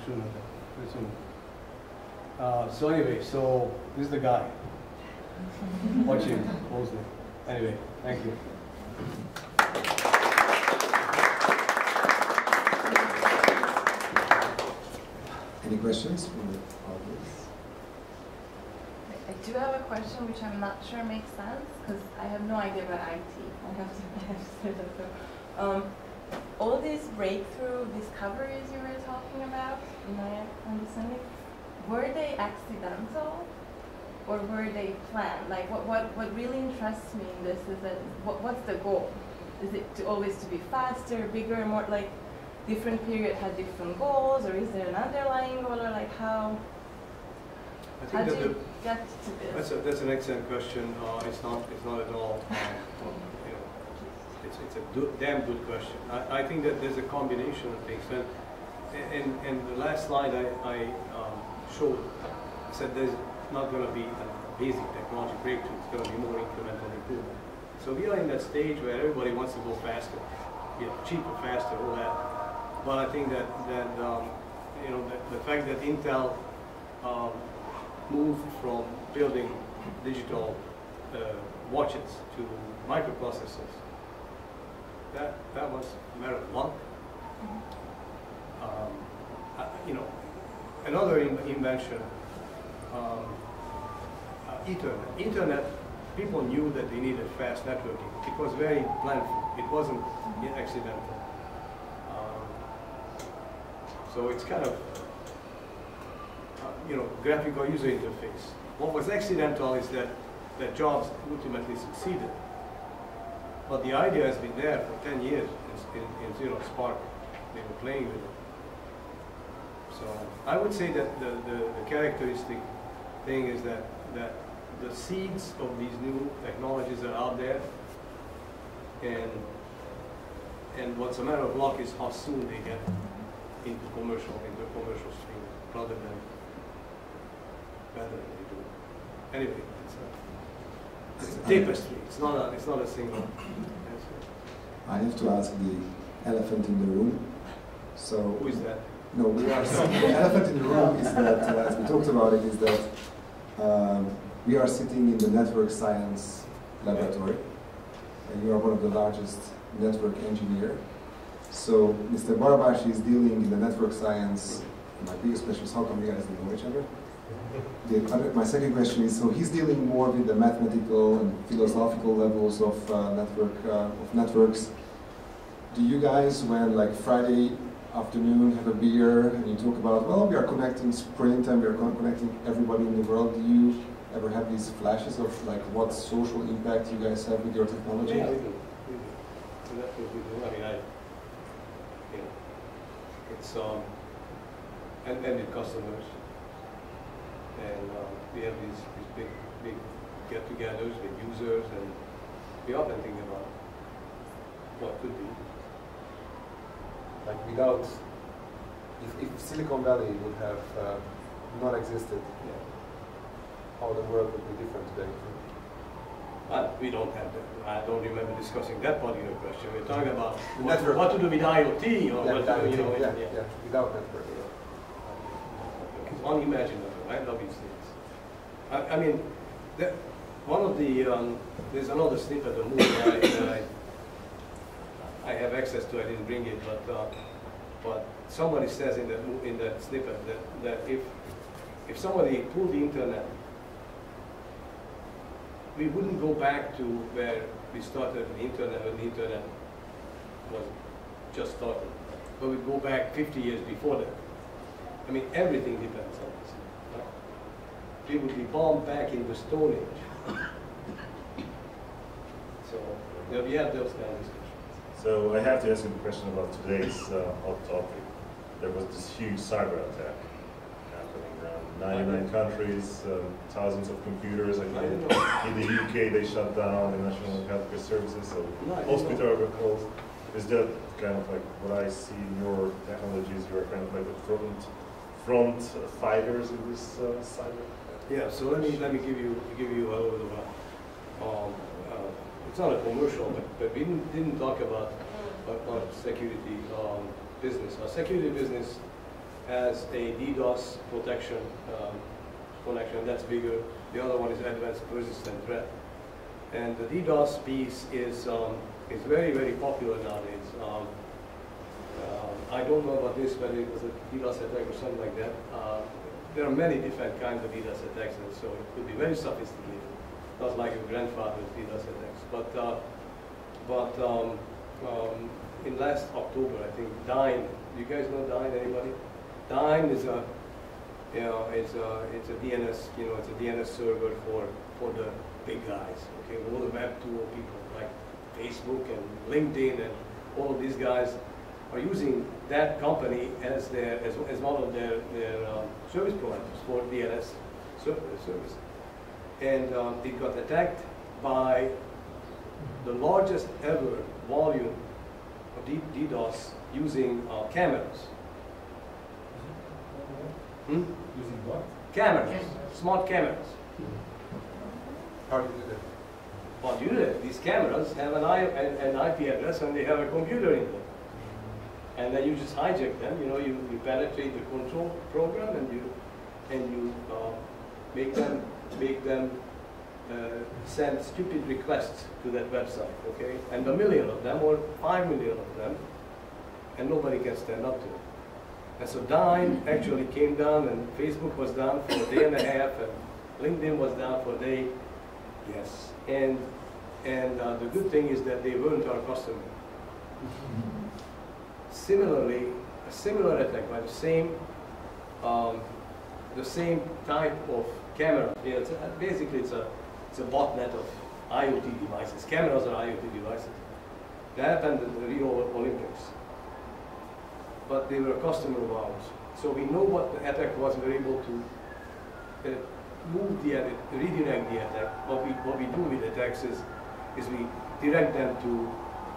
So anyway, so this is the guy. Watch him closely. Anyway, thank you. Any questions from the audience? I do have a question which I'm not sure makes sense because I have no idea about IT. I have to say that. So, all these breakthrough discoveries you were talking about, in my understanding, were they accidental or were they planned? Like what really interests me in this is that what's the goal? Is it always to be faster, bigger, more like different period had different goals, or is there an underlying goal, or like how do you get to this? That's an excellent question. It's not at all. It's a damn good question. I think that there's a combination of things. And the last slide I showed said there's not going to be a basic technology breakthrough. It's going to be more incremental improvement. So we are in that stage where everybody wants to go faster, cheaper, faster, all that. But I think that the fact that Intel moved from building digital watches to microprocessors, that was a matter of luck. Another invention, Internet, people knew that they needed fast networking. It was very planful. It wasn't accidental. So it's kind of, graphical user interface. What was accidental is that Jobs ultimately succeeded. But the idea has been there for 10 years in Zero Spark. They were playing with it. So I would say that the characteristic thing is that the seeds of these new technologies are out there, and what's a matter of luck is how soon they get into commercial stream, rather than better than they do. Anyway, It's a tapestry. It's not a single. I have to ask the elephant in the room. So who is that? No, we are. The elephant in the room is that, as we talked about it, is that we are sitting in the network science laboratory, and you are one of the largest network engineer. So Mr. Barabashi is dealing in the network science. My biggest question is, how come you guys don't know each other? My second question is, so he's dealing more with the mathematical and philosophical levels of networks. Do you guys, when like Friday afternoon, have a beer and you talk about, well, we are connecting Sprint and we are connecting everybody in the world, do you ever have these flashes of like what social impact you guys have with your technology? Yeah, we do. That's what we do. I mean, it's and with customers, and we have these big get-togethers with users, and we often think about what could be. Like without, if Silicon Valley would have not existed, how the world would be different today? We don't have that. I don't remember discussing that part of your question. We're talking about what to do with IoT, or what to do, without network. It's unimaginable. I love these things. I mean, one of the there's another snippet of movie that I have access to. I didn't bring it, but somebody says in that snippet that if somebody pulled the internet, we wouldn't go back to where we started the internet when the internet was just started, but we'd go back 50 years before that. I mean, everything depends on this. Right? We would be bombed back in the Stone Age. So we have those kind of discussions. So I have to ask you the question about today's hot topic. There was this huge cyber attack happening around 99 countries, thousands of computers. I think in the UK they shut down the National Healthcare Services, so hospitals were closed. Is that kind of like what I see in your technologies? You are kind of like the front fighters in this cyber? Yeah. So let me give you a little bit of it's not a commercial, but we didn't talk about our security business. Our security business has a DDoS protection connection. That's bigger. The other one is advanced persistent threat. And the DDoS piece is very, very popular nowadays. I don't know about this, whether it was a DDoS attack or something like that. There are many different kinds of DDoS attacks, and so it could be very sophisticated. Not like your grandfather's DDoS attacks, but in last October, I think Dyn. Do you guys know Dyn? Anybody? Dyn is it's a DNS, it's a DNS server for the big guys. Okay, all the Web 2.0 people like Facebook and LinkedIn and all of these guys are using that company as one of their service providers for DNS service. And it got attacked by the largest ever volume of DDoS using cameras. Using what? Cameras, smart cameras. How do you do that? Well, you do that. These cameras have an IP address and they have a computer in them. And then you just hijack them. You penetrate the control program and you make them send stupid requests to that website, okay? And a million of them, or 5 million of them, and nobody can stand up to it. And so Dyn actually came down, and Facebook was down for a day and a half, and LinkedIn was down for a day. Yes. And the good thing is that they weren't our customer. Similarly, a similar attack by the same type of camera. Basically, it's a botnet of IoT devices. Cameras are IoT devices. That happened at the Rio Olympics. But they were a customer of ours. So we know what the attack was. We were able to redirect the attack. What we do with attacks is we direct them to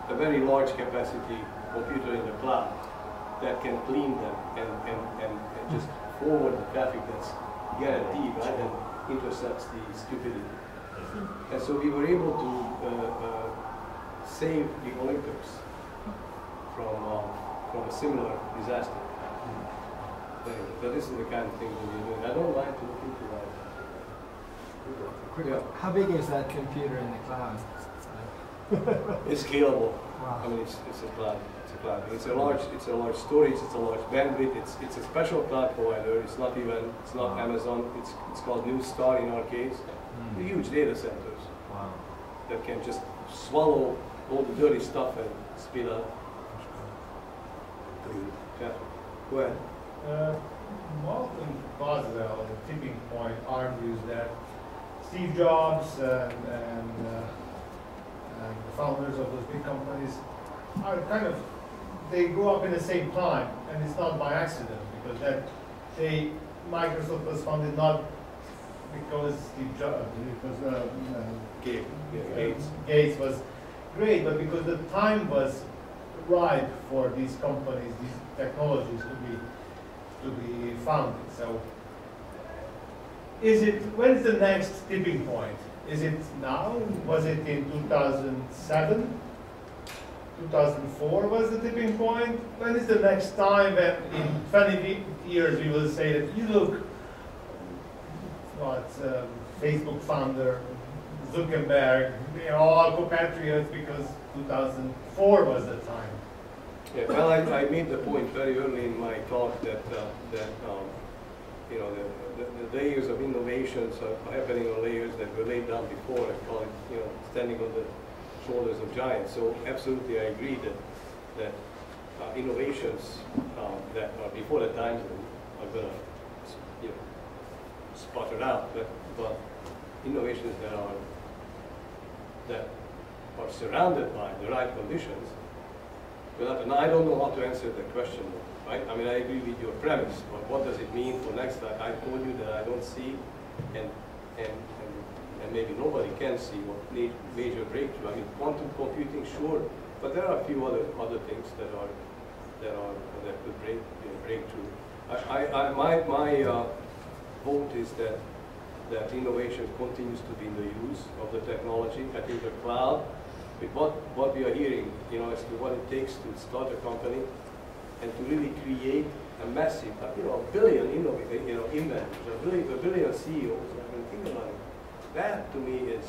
a very large capacity computer in the cloud that can clean them and just forward the traffic that's guaranteed, right, and intercepts the stupidity. And so we were able to save the Olympics from a similar disaster. Anyway, so this is the kind of thing that we're doing. I don't like to look into that. Yeah. How big is that computer in the cloud? It's scalable. Wow. I mean, it's a cloud. It's a cloud. It's a large storage. It's a large bandwidth. It's a special cloud provider. It's not Amazon. It's called New Star in our case. They're huge data centers. Wow. That can just swallow all the dirty stuff and spit out. Yeah. Go ahead. Martin Boswell, the tipping point, argues that Steve Jobs and the founders of those big companies are they grew up in the same time, and it's not by accident, because Microsoft was founded not because Steve Jobs, Gates was great, but because the time was ripe for these companies, these technologies to be founded. So, when is the next tipping point? Is it now? Was it in 2007? 2004 was the tipping point? When is the next time when in 20 years we will say that, you look, Facebook founder, Zuckerberg, they are all compatriots because 2004 was the time. Yeah, well, I made the point very early in my talk that the layers of innovations are happening on layers that were laid down before. I call it, standing on the shoulders of giants. So absolutely, I agree that innovations that are before the times are going to sputter out, but innovations that are surrounded by the right conditions. But I don't know how to answer that question, right? I mean, I agree with your premise, but what does it mean for next time? I told you that I don't see, and maybe nobody can see what major breakthrough. I mean, quantum computing, sure, but there are a few other things that could break through. My vote is that innovation continues to be in the use of the technology. I think the cloud, with what we are hearing, as to what it takes to start a company and to really create a massive, a billion inventors, a billion CEOs. I mean, think about it. That to me is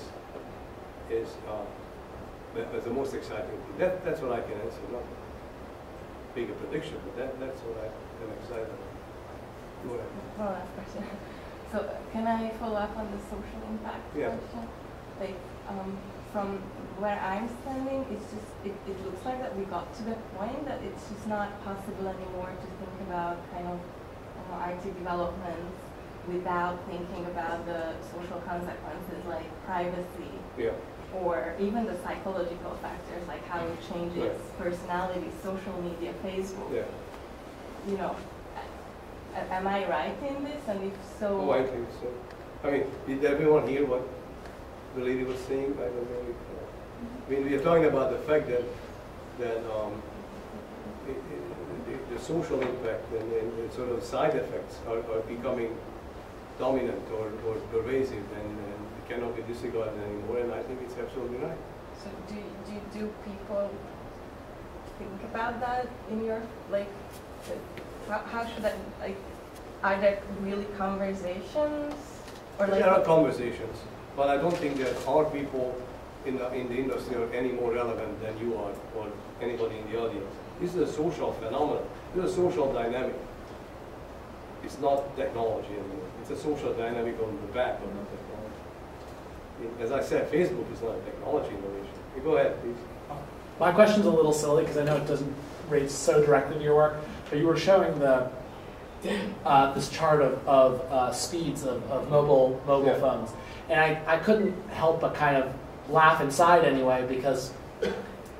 the most exciting thing. That's what I can answer. Not big a prediction, but that's what I am excited about. Go ahead. One last question. So can I follow up on the social impact question? Like, from where I'm standing, it looks like that we got to the point that it's just not possible anymore to think about kind of IT developments without thinking about the social consequences like privacy, or even the psychological factors like how it changes personality, social media, Facebook. Am I right in this? And if so, oh, I think so. I mean, did everyone hear what the lady was saying? I don't know. I mean, we are talking about the fact that the social impact and sort of side effects are becoming dominant or pervasive and cannot be disregarded anymore. And I think it's absolutely right. So do people think about that in your how should that are there really conversations or there are conversations, but I don't think that our people in the industry are any more relevant than you are or anybody in the audience. This is a social phenomenon. This is a social dynamic. It's not technology anymore. It's a social dynamic on the back of the technology. As I said, Facebook is not a technology innovation. Go ahead, please. My question's a little silly because I know it doesn't relate so directly to your work, but you were showing this chart of speeds of mobile phones, and I couldn't help but kind of laugh inside anyway, because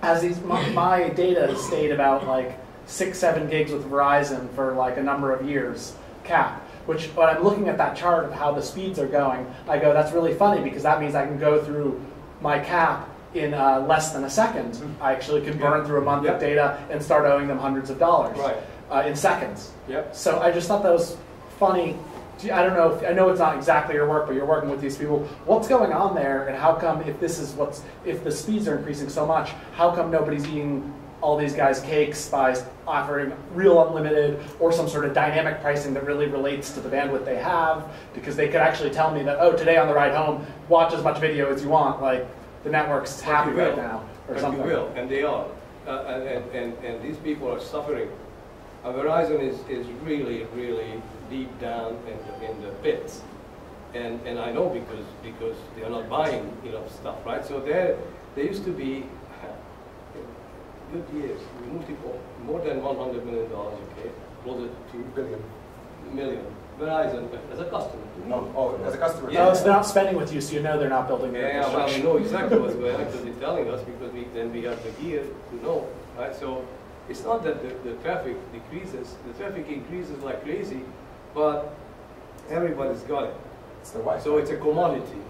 as my data has stayed about like 6-7 gigs with Verizon for like a number of years cap, which when I'm looking at that chart of how the speeds are going, I go, that's really funny because that means I can go through my cap in less than a second. I actually can burn through a month of data and start owing them hundreds of dollars in seconds. So I just thought that was funny I don't know, I know it's not exactly your work, but you're working with these people. What's going on there, and how come if the speeds are increasing so much, how come nobody's eating all these guys' cakes by offering real unlimited or some sort of dynamic pricing that really relates to the bandwidth they have? Because they could actually tell me that, oh, today on the ride home, watch as much video as you want, like the network's happy right now, or something. You will, and they are. And these people are suffering. Verizon is really, really deep down in the pits. And I know because they are not buying enough stuff, right? So there used to be good years, multiple, more than $100 million, okay, closer to $2 billion. Verizon as a customer. No, oh, as a customer. Yeah. No, it's not spending with you, so you know they're not building their well, we know exactly what's going on because they're telling us because we have the gear to know, right? So it's not that the traffic decreases, the traffic increases like crazy, but everybody's got it. It's the Wi-Fi. So it's a commodity.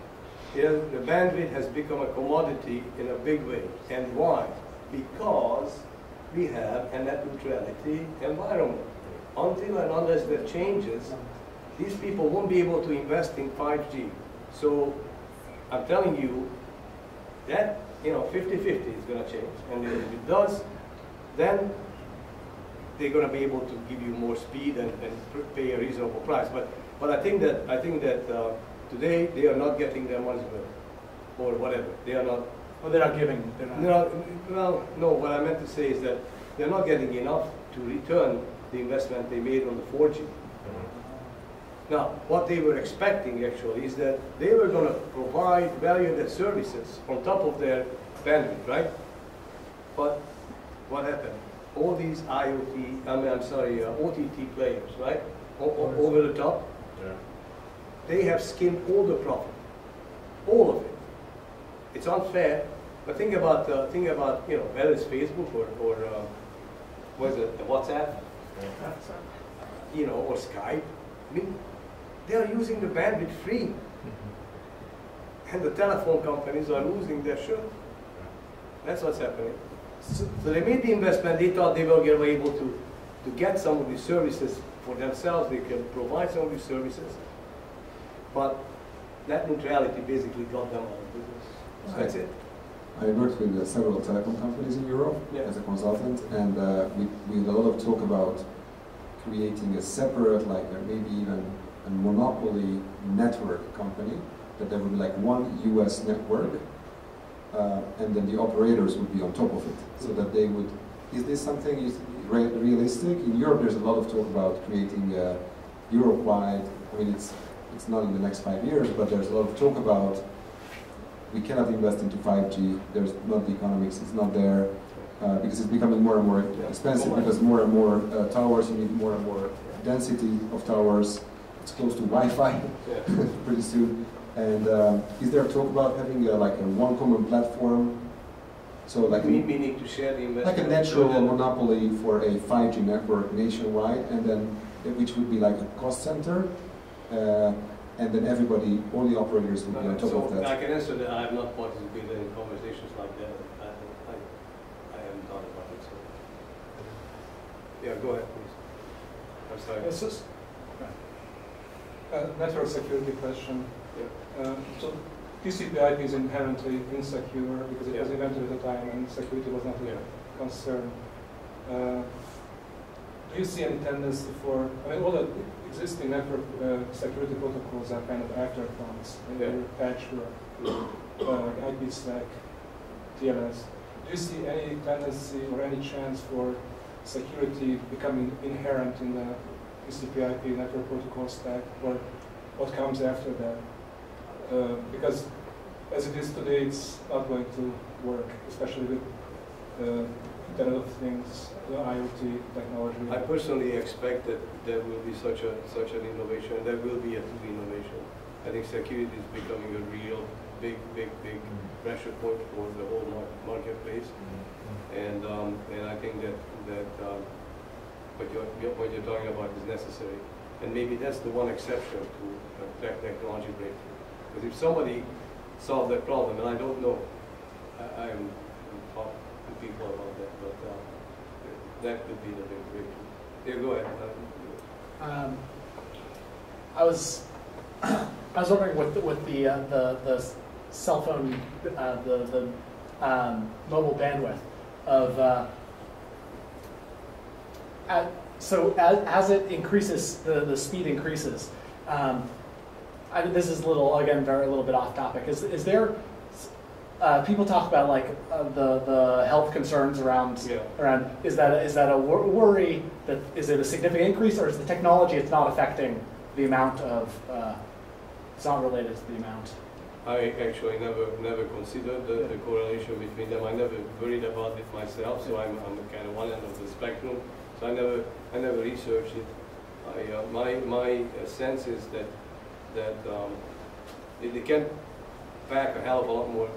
Yeah, the bandwidth has become a commodity in a big way. And why? Because we have a net neutrality environment. Until and unless that changes, these people won't be able to invest in 5G. So I'm telling you that 50-50 is going to change. And if it does, then they're going to be able to give you more speed and pay a reasonable price. But I think that today they are not getting their money's worth, or whatever. They are not. Well, they're not giving. They're not. Well, no. What I meant to say is that they're not getting enough to return the investment they made on the 4G. Now, what they were expecting actually is that they were going to provide value-added services on top of their bandwidth, right? But what happened? All these OTT players, right? Over the top, they have skimmed all the profit, all of it. It's unfair. But think about whether it's Facebook or what is it, WhatsApp, or Skype. I mean, they are using the bandwidth free, and the telephone companies are losing their shirt. That's what's happening. So they made the investment. They thought they were going to be able to get some of these services for themselves. They can provide some of these services, but net neutrality basically got them out of business. So that's it. I worked with several telecom companies in Europe as a consultant, and we had a lot of talk about creating a separate, maybe even a monopoly network company, that there would be like one US network, and then the operators would be on top of it, so that they would. Is this something realistic? In Europe, there's a lot of talk about creating a Europe-wide. I mean, it's not in the next 5 years, but there's a lot of talk about. We cannot invest into 5G. There's not the economics. It's not there because it's becoming more and more expensive. Because more and more towers, you need more and more density of towers. It's close to Wi-Fi pretty soon. And is there talk about having a one common platform? So meaning to share the investment. Like a natural monopoly for a 5G network nationwide, and then which would be like a cost center. And then everybody, all the operators would be on top of that. I can answer that. I have not participated in conversations like that. I haven't thought about it. So. Yeah, go ahead, please. I'm sorry. It's just a network security question. Yeah. So TCPIP is inherently insecure because it was invented at a time and security was not a concern. Do you see any tendency for, all the existing network security protocols are kind of afterthoughts in their patchwork, like IP stack, TLS. Do you see any tendency or any chance for security becoming inherent in the TCP/IP network protocol stack, or what comes after that? Because as it is today, it's not going to work, especially with Internet of Things, the IoT technology. I personally expect that there will be such an innovation. There will be a true innovation. I think security is becoming a real big pressure point for the whole marketplace. And I think that what you're talking about is necessary. And maybe that's the one exception to a technology breakthrough. Because if somebody solved that problem, and I don't know, I haven't talked to people about that, but that could be the big breakthrough. Yeah, go ahead. I was wondering with the cell phone, the mobile bandwidth of so as it increases, the speed increases. This is a little bit off topic. Is there people talk about like the health concerns around is that a worry, that is it a significant increase, or is the technology it's not affecting the amount of it's not related to the amount? I actually never considered the correlation between them. I never worried about it myself, so I'm kind of one end of the spectrum. So I never researched it. My sense is that they can pack a hell of a lot more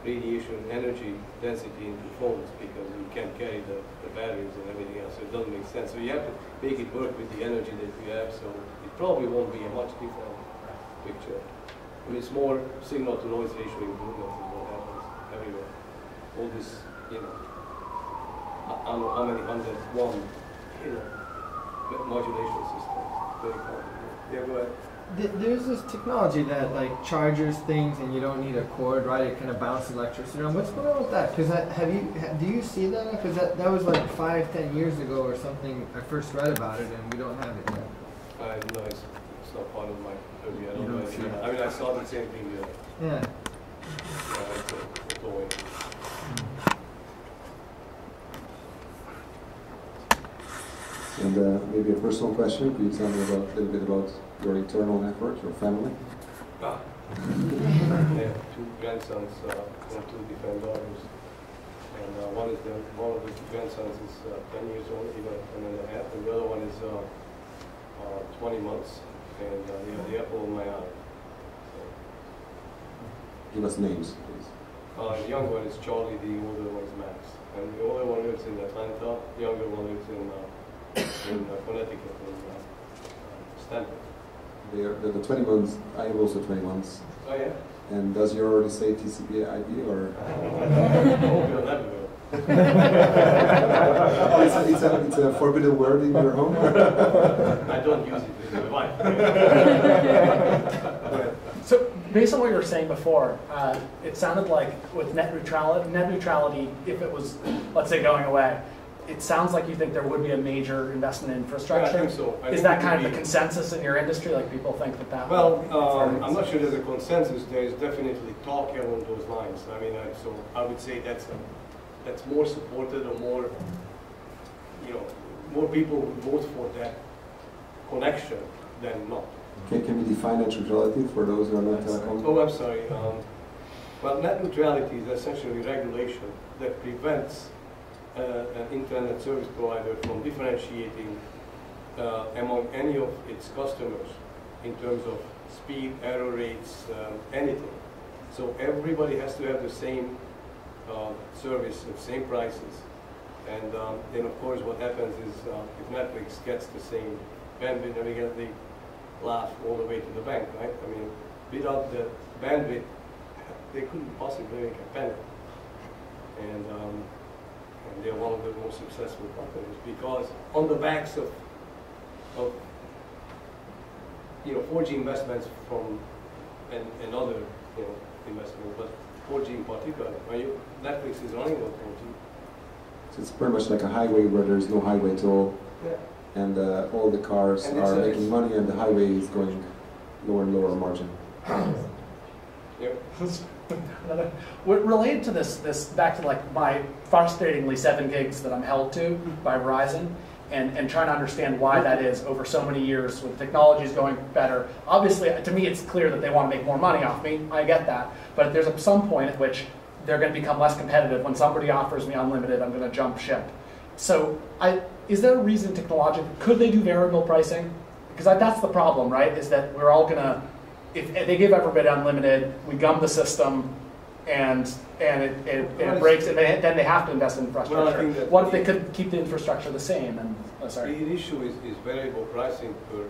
radiation energy density into phones because you can't carry the batteries and everything else. So it doesn't make sense. So you have to make it work with the energy that you have. So it probably won't be a much different picture. I mean, it's more signal to noise ratio improvements is what happens everywhere. All this, I don't know how many 101, modulation systems. Very complicated. Yeah, go ahead. There's this technology that like charges things and you don't need a cord, right? It kind of bounces electricity around. What's going on with that? Because do you see that? Because that was like 5-10 years ago or something. I first read about it and we don't have it yet. No, it's not part of my purview. I don't know anything about it. I mean, I saw the same thing. Yeah. It's a way. And maybe a personal question. Could you tell me a little bit about your internal network, your family? Yeah, 2 grandsons and 2 different daughters. And one of the grandsons is 10 years old, 11.5, and the other one is 20 months. And the apple of my eye. So. Give us names, please. The younger one is Charlie, the older one is Max. And the older one lives in Atlanta, the younger one lives in Connecticut, in Stanford. The 20 months, I have also 20 months. Oh yeah? And does you already say TCPIP or? It's a forbidden word in your home? I don't use it with my wife. So based on what you were saying before, it sounded like with net neutrality, if it was, let's say, going away, it sounds like you think there would be a major investment in infrastructure. Yeah, I think so. Is that kind of the consensus in your industry? Like people think that Well, I'm not sure there's a consensus. There is definitely talk along those lines. I mean, so I would say that's more supported, or more, more people would vote for that connection than not. Can we define net neutrality for those who are not telecom? Oh, I'm sorry. Well, net neutrality is essentially regulation that prevents an internet service provider from differentiating among any of its customers in terms of speed, error rates, anything. So everybody has to have the same service at same prices. And then of course what happens is if Netflix gets the same bandwidth, then they laugh all the way to the bank, right? I mean, without the bandwidth, they couldn't possibly make a penny. And they're one of the most successful companies because on the backs of 4G investments from and other investments, but 4G in particular. Netflix is running on 4G. So it's pretty much like a highway where there's no highway toll, and all the cars are making money, and the highway is going lower and lower margin. Related to this back to like my frustratingly 7 gigs that I'm held to by Verizon, and trying to understand why that is over so many years with technologies going better. Obviously, to me, it's clear that they want to make more money off me. I get that, but there's some point at which they're going to become less competitive. When somebody offers me unlimited, I'm going to jump ship. So, is there a reason technologically could they do variable pricing? Because that's the problem, right? Is that we're all going to, if they give everybody unlimited, we gum the system, and it breaks, and then they have to invest in infrastructure. Well, what if they could keep the infrastructure the same? And the issue is variable pricing for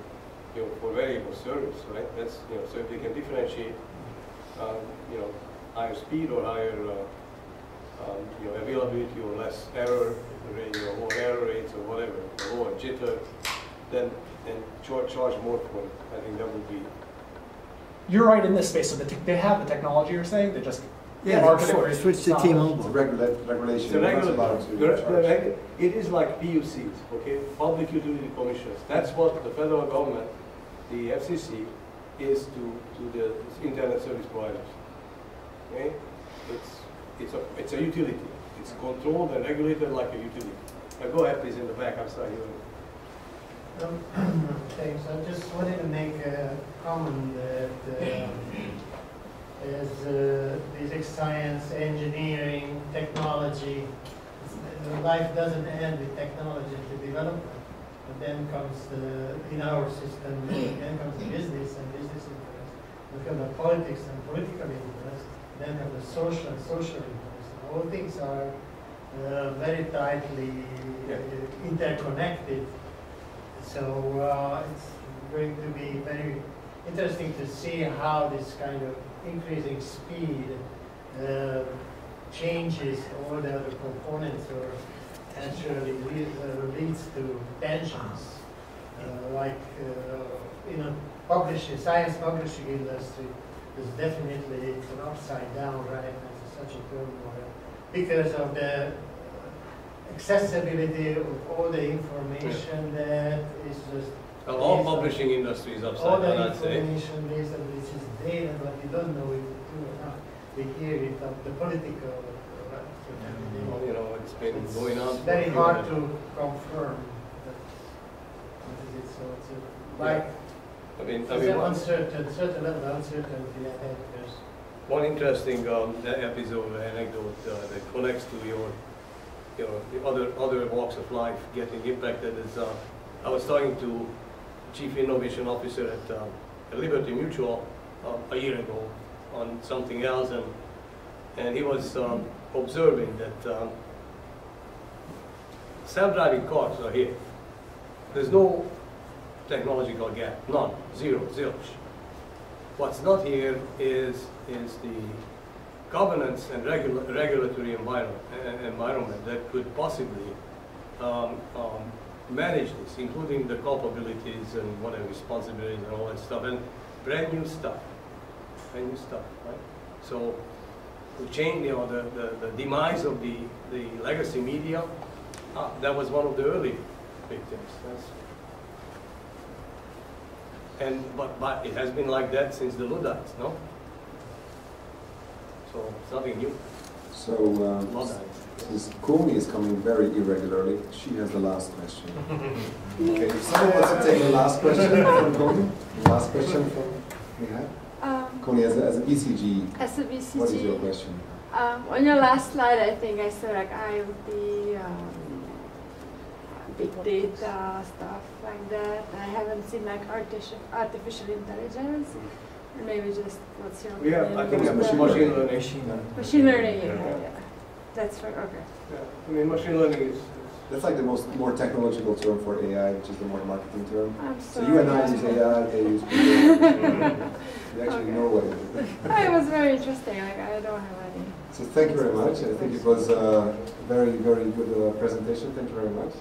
variable service, right? That's so if they can differentiate, higher speed or higher availability or less error rate or more error rates or whatever, or lower jitter, then and charge more for it. I think that would be. You're right in this space. So they have the technology. You're saying they just market it. Switch to T-Mobile. Regulation. It is like PUCs, okay, Public Utility Commissions. That's what the federal government, the FCC, is to the internet service providers. Okay, it's a utility. It's controlled and regulated like a utility. Now go ahead, please, in the back. I'm sorry. Thanks. I just wanted to make a comment that as physics, science, engineering, technology, life doesn't end with technology development. But then comes in our system, then comes the business and business interest. We have the politics and political interest. Then have the social and social interest. All things are very tightly interconnected. So it's going to be very interesting to see how this kind of increasing speed changes all the other components or actually leads to tensions. In a science publishing industry, there's definitely it's an upside down, right? It's such a turmoil because of the accessibility of all the information that is just. All publishing industry is upside down, I'd say. All the information based on which is data, but we don't know if it's true or not. We hear it of the political. It's been going on. It's very hard to confirm. So it's uncertain, certain level of uncertainty ahead. One interesting episode, anecdote that connects to the other walks of life getting impacted is I was talking to Chief Innovation Officer at Liberty Mutual a year ago on something else, and he was observing that self-driving cars are here. There's no technological gap, none, zero, zilch. What's not here is the governance and regulatory environment that could possibly manage this, including the culpabilities and whatever responsibilities and all that stuff, and brand new stuff, right? So to change, the demise of the legacy media, that was one of the early victims. But it has been like that since the Luddites, no? So it's nothing new. So since Kumi is coming very irregularly, she has the last question. Okay, if someone wants to take the last question from Kumi, the last question from Mihai. Kumi, as a BCG, what is your question? On your last slide, I think I saw like IoT, big data, stuff like that. I haven't seen like artificial intelligence. Or maybe just what's your opinion? I think it's machine learning. Machine learning, yeah. That's right, okay. Yeah, I mean, machine learning is... That's like the more technological term for AI, which is the more marketing term. So you and I use AI, they use AI. You actually know what it is. It was very interesting. Like, I don't have any. So thank you very much. I think it was a very, very good presentation. Thank you very much.